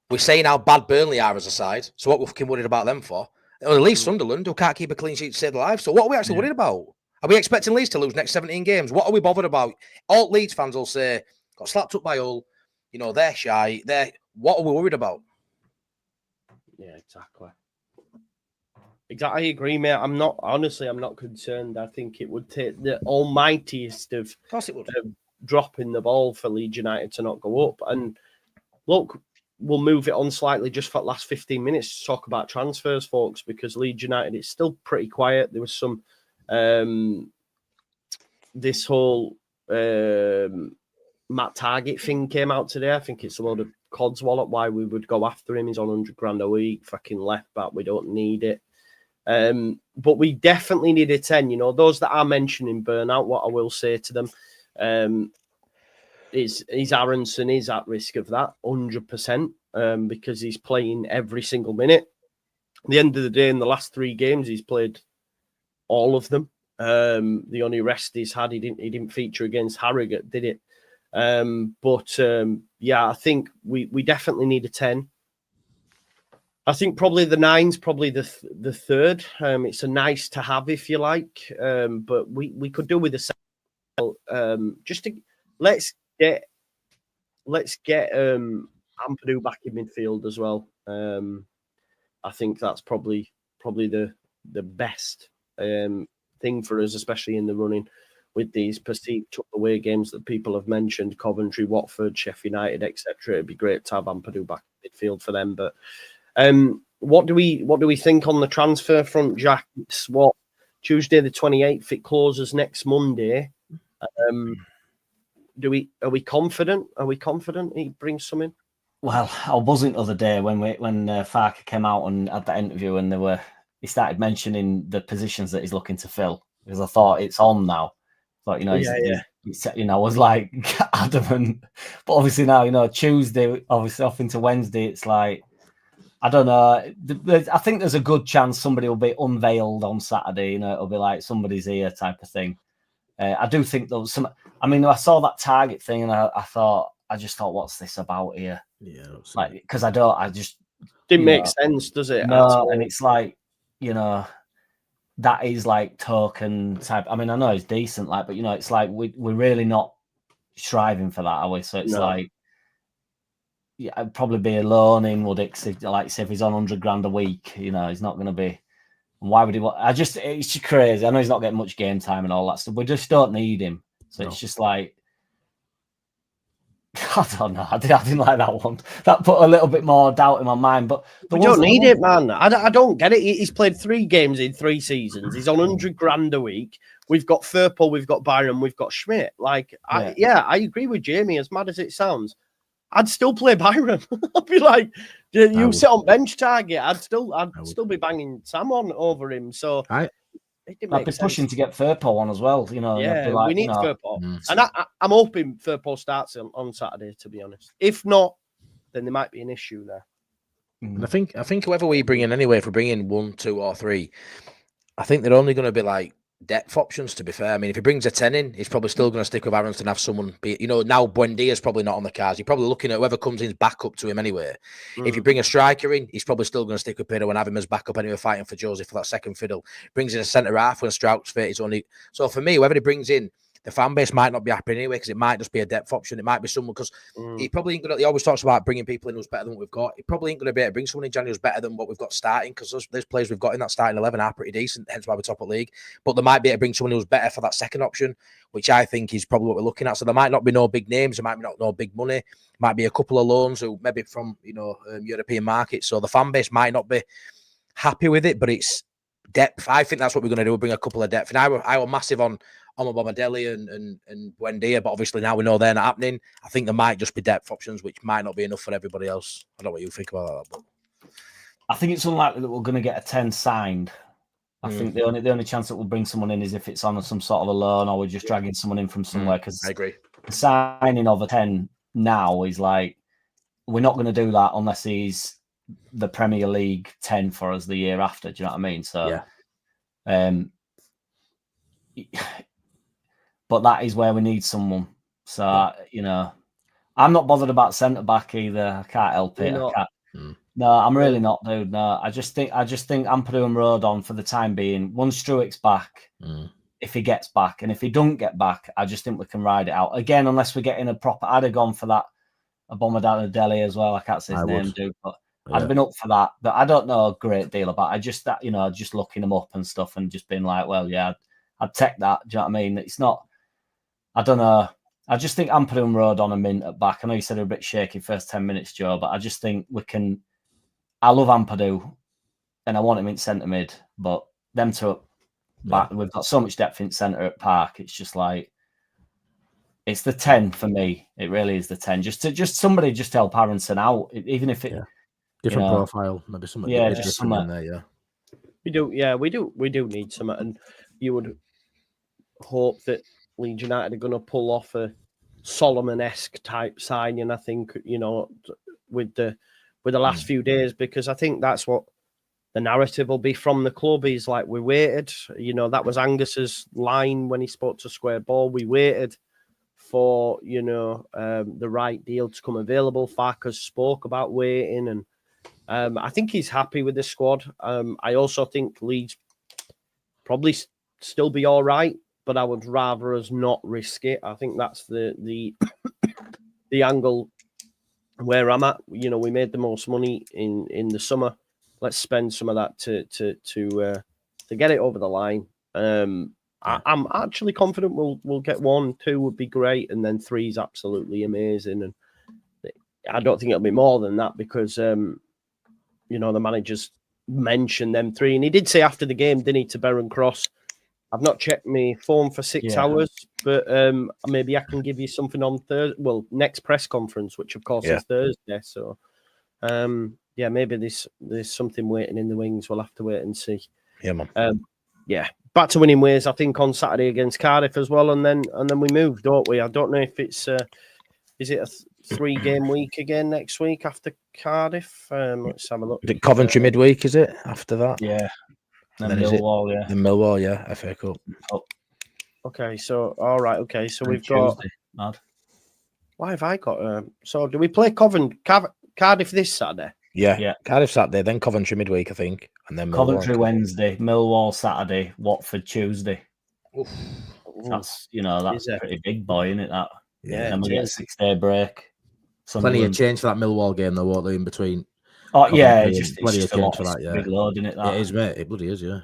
We're saying how bad Burnley are as a side, so what we're fucking worried about them for? Or at least Sunderland, who can't keep a clean sheet to save their life. So what are we actually worried about? Are we expecting Leeds to lose next 17 games? What are we bothered about? All Leeds fans will say, got slapped up by Hull, you know, they're shy. What are we worried about? Yeah, exactly. I agree, mate. I'm not concerned. I think it would take the almightiest of course it would. Dropping the ball for Leeds United to not go up. And look, we'll move it on slightly just for the last 15 minutes to talk about transfers, folks, because Leeds United, it's still pretty quiet. There was some this whole Matt Target thing came out today. I think it's a load of codswallop why we would go after him. He's on 100 grand a week, fucking left back. We don't need it. But we definitely need a 10. You know, those that are mentioning burnout, what I will say to them is Aaronson is at risk of that 100% because he's playing every single minute. At the end of the day, in the last 3 games, he's played all of them. The only rest he's had, he didn't feature against Harrogate, did it? Yeah, I think we definitely need a 10. I think probably the 9's probably the third. It's a nice to have if you like, but we could do with a 7. Just to let's get Ampadu back in midfield as well. I think that's probably the best thing for us, especially in the running with these perceived away games that people have mentioned, Coventry, Watford, Sheffield United, etc. It'd be great to have Ampadu back in midfield for them. But what do we think on the transfer front, Jack? It's Tuesday the 28th. It closes next Monday. Are we confident? Are we confident he brings some in? Well, I wasn't the other day when Farker came out and had that interview, and he started mentioning the positions that he's looking to fill, because I thought it's on now. But he's I was like adamant. But obviously now, Tuesday, obviously off into Wednesday, it's like, I don't know. I think there's a good chance somebody will be unveiled on Saturday. It'll be like somebody's here type of thing. I do think there was some. I mean, I saw that Target thing, and I just thought, what's this about here? Yeah, like, because I just didn't make sense, does it? No, and it's like, that is like token type. I mean, I know it's decent, like, but it's like we're really not striving for that, are we? So it's like, yeah, I'd probably be a loan in Woodix, if he's on 100 grand a week, he's not going to be. And why would he want? It's just crazy. I know he's not getting much game time and all that stuff. We just don't need him. So it's just like, I don't know. I didn't like that one. That put a little bit more doubt in my mind. But we don't need it, man. I don't get it. He's played 3 games in 3 seasons. He's on 100 grand a week. We've got Firpo, we've got Byron, we've got Schmidt. Like, I agree with Jamie. As mad as it sounds, I'd still play Byron. I'd be like, you sit on bench Target. I'd still be banging Sam on over him. So I'd be pushing to get Firpo on as well. Yeah, like, we need Firpo, and I'm hoping Firpo starts on Saturday. To be honest, if not, then there might be an issue there. And I think whoever we bring in anyway, if we bring in 1, 2, or 3, I think they're only going to be like depth options, to be fair. I mean, if he brings a 10 in, he's probably still going to stick with Aaronson and have someone be, now Buendia's probably not on the cards. You're probably looking at whoever comes in's backup to him anyway. If you bring a striker in, he's probably still going to stick with Piroe and have him as backup anyway, fighting for Josie for that second fiddle. Brings in a centre half when Strout's fit. So for me, whoever he brings in, the fan base might not be happy anyway, because it might just be a depth option. It might be someone, because he probably ain't going to. He always talks about bringing people in who's better than what we've got. He probably ain't going to be able to bring someone in January who's better than what we've got starting, because those players we've got in that starting 11 are pretty decent, hence why we're top of the league. But they might be able to bring someone who's better for that second option, which I think is probably what we're looking at. So there might not be no big names, there might be no big money, might be a couple of loans who maybe from European markets. So the fan base might not be happy with it, but it's depth. I think that's what we're going to do. We'll bring a couple of depth. And I were massive on Bomadeli and Buendia, but obviously now we know they're not happening. I think there might just be depth options, which might not be enough for everybody else. I don't know what you think about that. But I think it's unlikely that we're going to get a 10 signed. I think the only chance that we'll bring someone in is if it's on some sort of a loan or we're just dragging someone in from somewhere. Because I agree. The signing of a 10 now is like, we're not going to do that unless he's the Premier League 10 for us the year after. Do you know what I mean? So, but that is where we need someone. So, you know, I'm not bothered about centre back either. I can't help it. No, I'm really not, dude. No, I just think Ampadu and Rodon for the time being. Once Struick's back, if he gets back, and if he don't get back, I just think we can ride it out again. Unless we're getting a proper. I'd have gone for that Abomadeli as well. I can't say his name, dude, but I'd been up for that. But I don't know a great deal about. Just looking him up and stuff, and just being like, well, yeah, I'd take that. Do you know what I mean? It's not. I don't know. I just think Ampadu and Rodon are mint at back. I know you said they're a bit shaky first 10 minutes, Joe, but I just think we can. I love Ampadu, and I want him in centre mid, but them two back. We've got so much depth in centre at Park. It's just like it's the 10 for me. It really is the 10. Just somebody just help Aaronson out, even if it different profile, maybe something. Yeah, just something in there. Yeah, we do. Yeah, we do need something, and you would hope that Leeds United are going to pull off a Solomon-esque type signing. I think with the last few days, because I think that's what the narrative will be from the club. Is like, we waited. That was Angus's line when he spoke to Square Ball. We waited for the right deal to come available. Farkas spoke about waiting, and I think he's happy with the squad. I also think Leeds probably still be all right, but I would rather us not risk it. I think that's the angle where I'm at. We made the most money in the summer. Let's spend some of that to get it over the line. I'm actually confident we'll get 1, 2 would be great, and then 3 is absolutely amazing. And I don't think it'll be more than that because the managers mentioned them 3, and he did say after the game, didn't he, to Barron Cross, I've not checked my phone for 6 hours, but maybe I can give you something on Thursday. Well, next press conference, which of course is Thursday. So, maybe there's something waiting in the wings. We'll have to wait and see. Yeah, man. Back to winning ways. I think on Saturday against Cardiff as well, and then we move, don't we? I don't know if it's is it a 3-game week again next week after Cardiff? Let's have a look. Is it Coventry midweek? Is it after that? Yeah. And then Millwall, Millwall, FA Cup. Oh. Okay, so all right, okay, so we've Tuesday. got. Why have I got? So do we play Cardiff this Saturday? Yeah. Cardiff Saturday, then Coventry midweek, I think, and then Coventry Wednesday, Millwall Saturday, Watford Tuesday. Oof. That's that's a pretty big boy, isn't it? That and we get a 6-day break. Plenty of change for that Millwall game, though, won't there, in between? Oh yeah, it's just plenty of change for that. Yeah, big load, isn't it? That? It is, mate. It bloody is, yeah.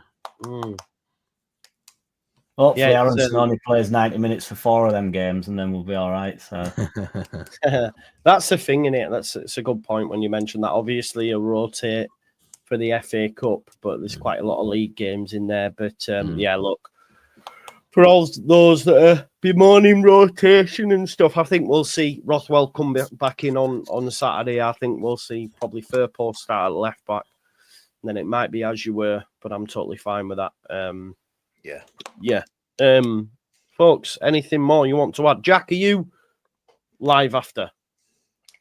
Hopefully, Aaronson only plays 90 minutes for 4 of them games, and then we'll be all right. So that's the thing, isn't it? It's a good point when you mention that. Obviously, you rotate for the FA Cup, but there's quite a lot of league games in there. But look, for all those that are bemoaning rotation and stuff, I think we'll see Rothwell come back in on the Saturday. I think we'll see probably Firpo start at left back. And then it might be as you were, but I'm totally fine with that. Folks, anything more you want to add? Jack, are you live after?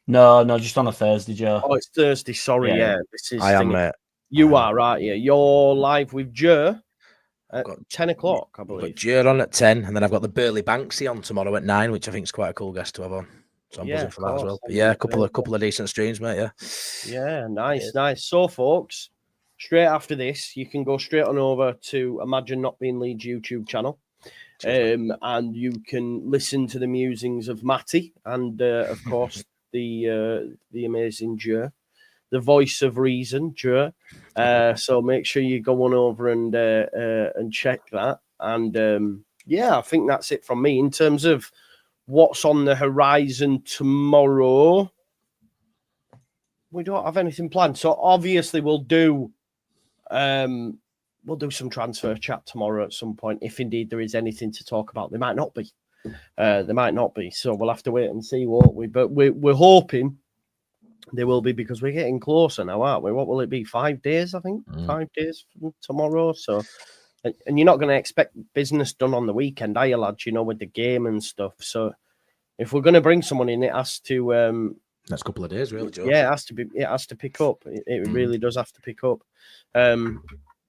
No, just on a Thursday, Joe. Oh, it's Thursday. Sorry, this is. I am, mate. You are right. Yeah, you're live with Joe at 10 o'clock, I believe. I've got Joe on at 10, and then I've got the Burley Banksy on tomorrow at 9, which I think is quite a cool guest to have on. So I'm buzzing for that as well. But yeah, a couple of decent streams, mate. Yeah, nice. So, folks, straight after this, you can go straight on over to Imagine Not Being Leeds YouTube channel. And you can listen to the musings of Matty and, of course, the amazing Joe, the voice of reason, Joe. So make sure you go on over and check that. And I think that's it from me in terms of what's on the horizon tomorrow. We don't have anything planned, so obviously we'll do We'll do some transfer chat tomorrow at some point, if indeed there is anything to talk about. There might not be. So we'll have to wait and see, won't we? But we're hoping there will be, because we're getting closer now, aren't we? What will it be? 5 days, I think. 5 days from tomorrow. So, and you're not going to expect business done on the weekend, are you, lads? You know, with the game and stuff. So, if we're going to bring someone in, it has to. Next couple of days, really, Joe. Yeah, it has to be. It has to pick up. It really does have to pick up.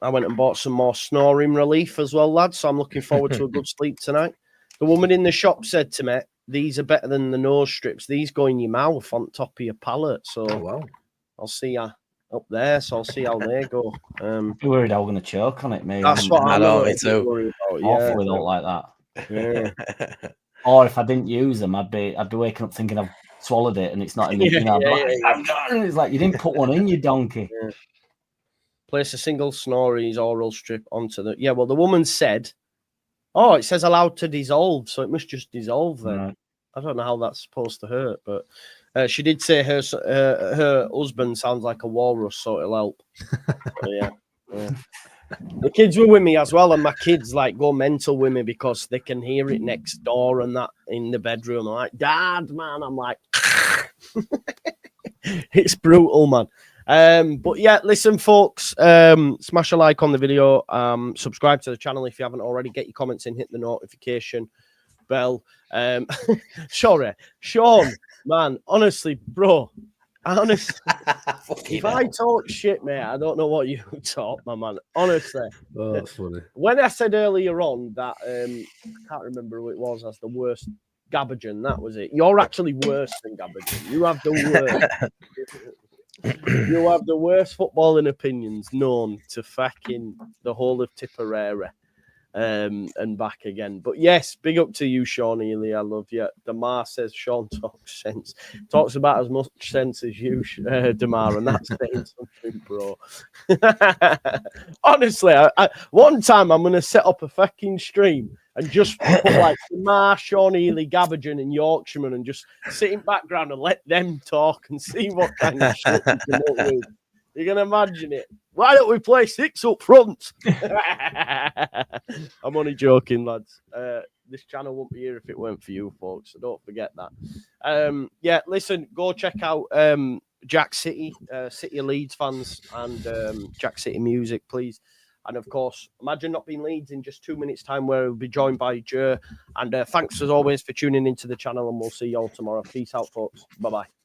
I went and bought some more snoring relief as well, lads. So I'm looking forward to a good sleep tonight. The woman in the shop said to me, "These are better than the nose strips. These go in your mouth on top of your palate." So I'll see you up there. So I'll see how they go. I'm worried I'm going to choke on it, mate. That's what I know. Me too. Awful, don't like that. Yeah. Or if I didn't use them, I'd be waking up thinking I've swallowed it and it's not in the. It's like you didn't put one in, you donkey. Yeah. Place a single Snorri's oral strip onto the. Yeah, well, the woman said, "Oh, it says allowed to dissolve, so it must just dissolve then." Right. I don't know how that's supposed to hurt, but she did say her husband sounds like a walrus, so it'll help. Yeah. The kids were with me as well, and my kids like go mental with me because they can hear it next door and that in the bedroom. I'm like, "Dad, man," I'm like, it's brutal, man. But yeah, listen, folks, smash a like on the video, subscribe to the channel if you haven't already, get your comments in, hit the notification bell. Sorry, Sean, man, honestly, bro, if I talk shit, mate, I don't know what you talk, my man. Honestly, that's funny. When I said earlier on that I can't remember who it was as the worst Gabagen, that was it. You're actually worse than Gabagen. You have the worst. You have the worst footballing opinions known to fucking the whole of Tipperary and back again. But yes, big up to you, Sean Ely. I love you. Damar says Sean talks sense. Talks about as much sense as you, Damar, and that's saying something, bro. Honestly, one time I'm going to set up a fucking stream and just put like Damar, Sean Ely, Gabagen, and Yorkshireman and just sit in background and let them talk and see what kind of shit we come up with. You can imagine it. Why don't we play 6 up front? I'm only joking, lads. This channel wouldn't be here if it weren't for you, folks. So don't forget that. Yeah, listen, go check out Jack City, City of Leeds fans, and Jack City Music, please. And of course, imagine not being Leeds in just 2 minutes' time, where we'll be joined by Joe. And thanks as always for tuning into the channel, and we'll see you all tomorrow. Peace out, folks. Bye bye.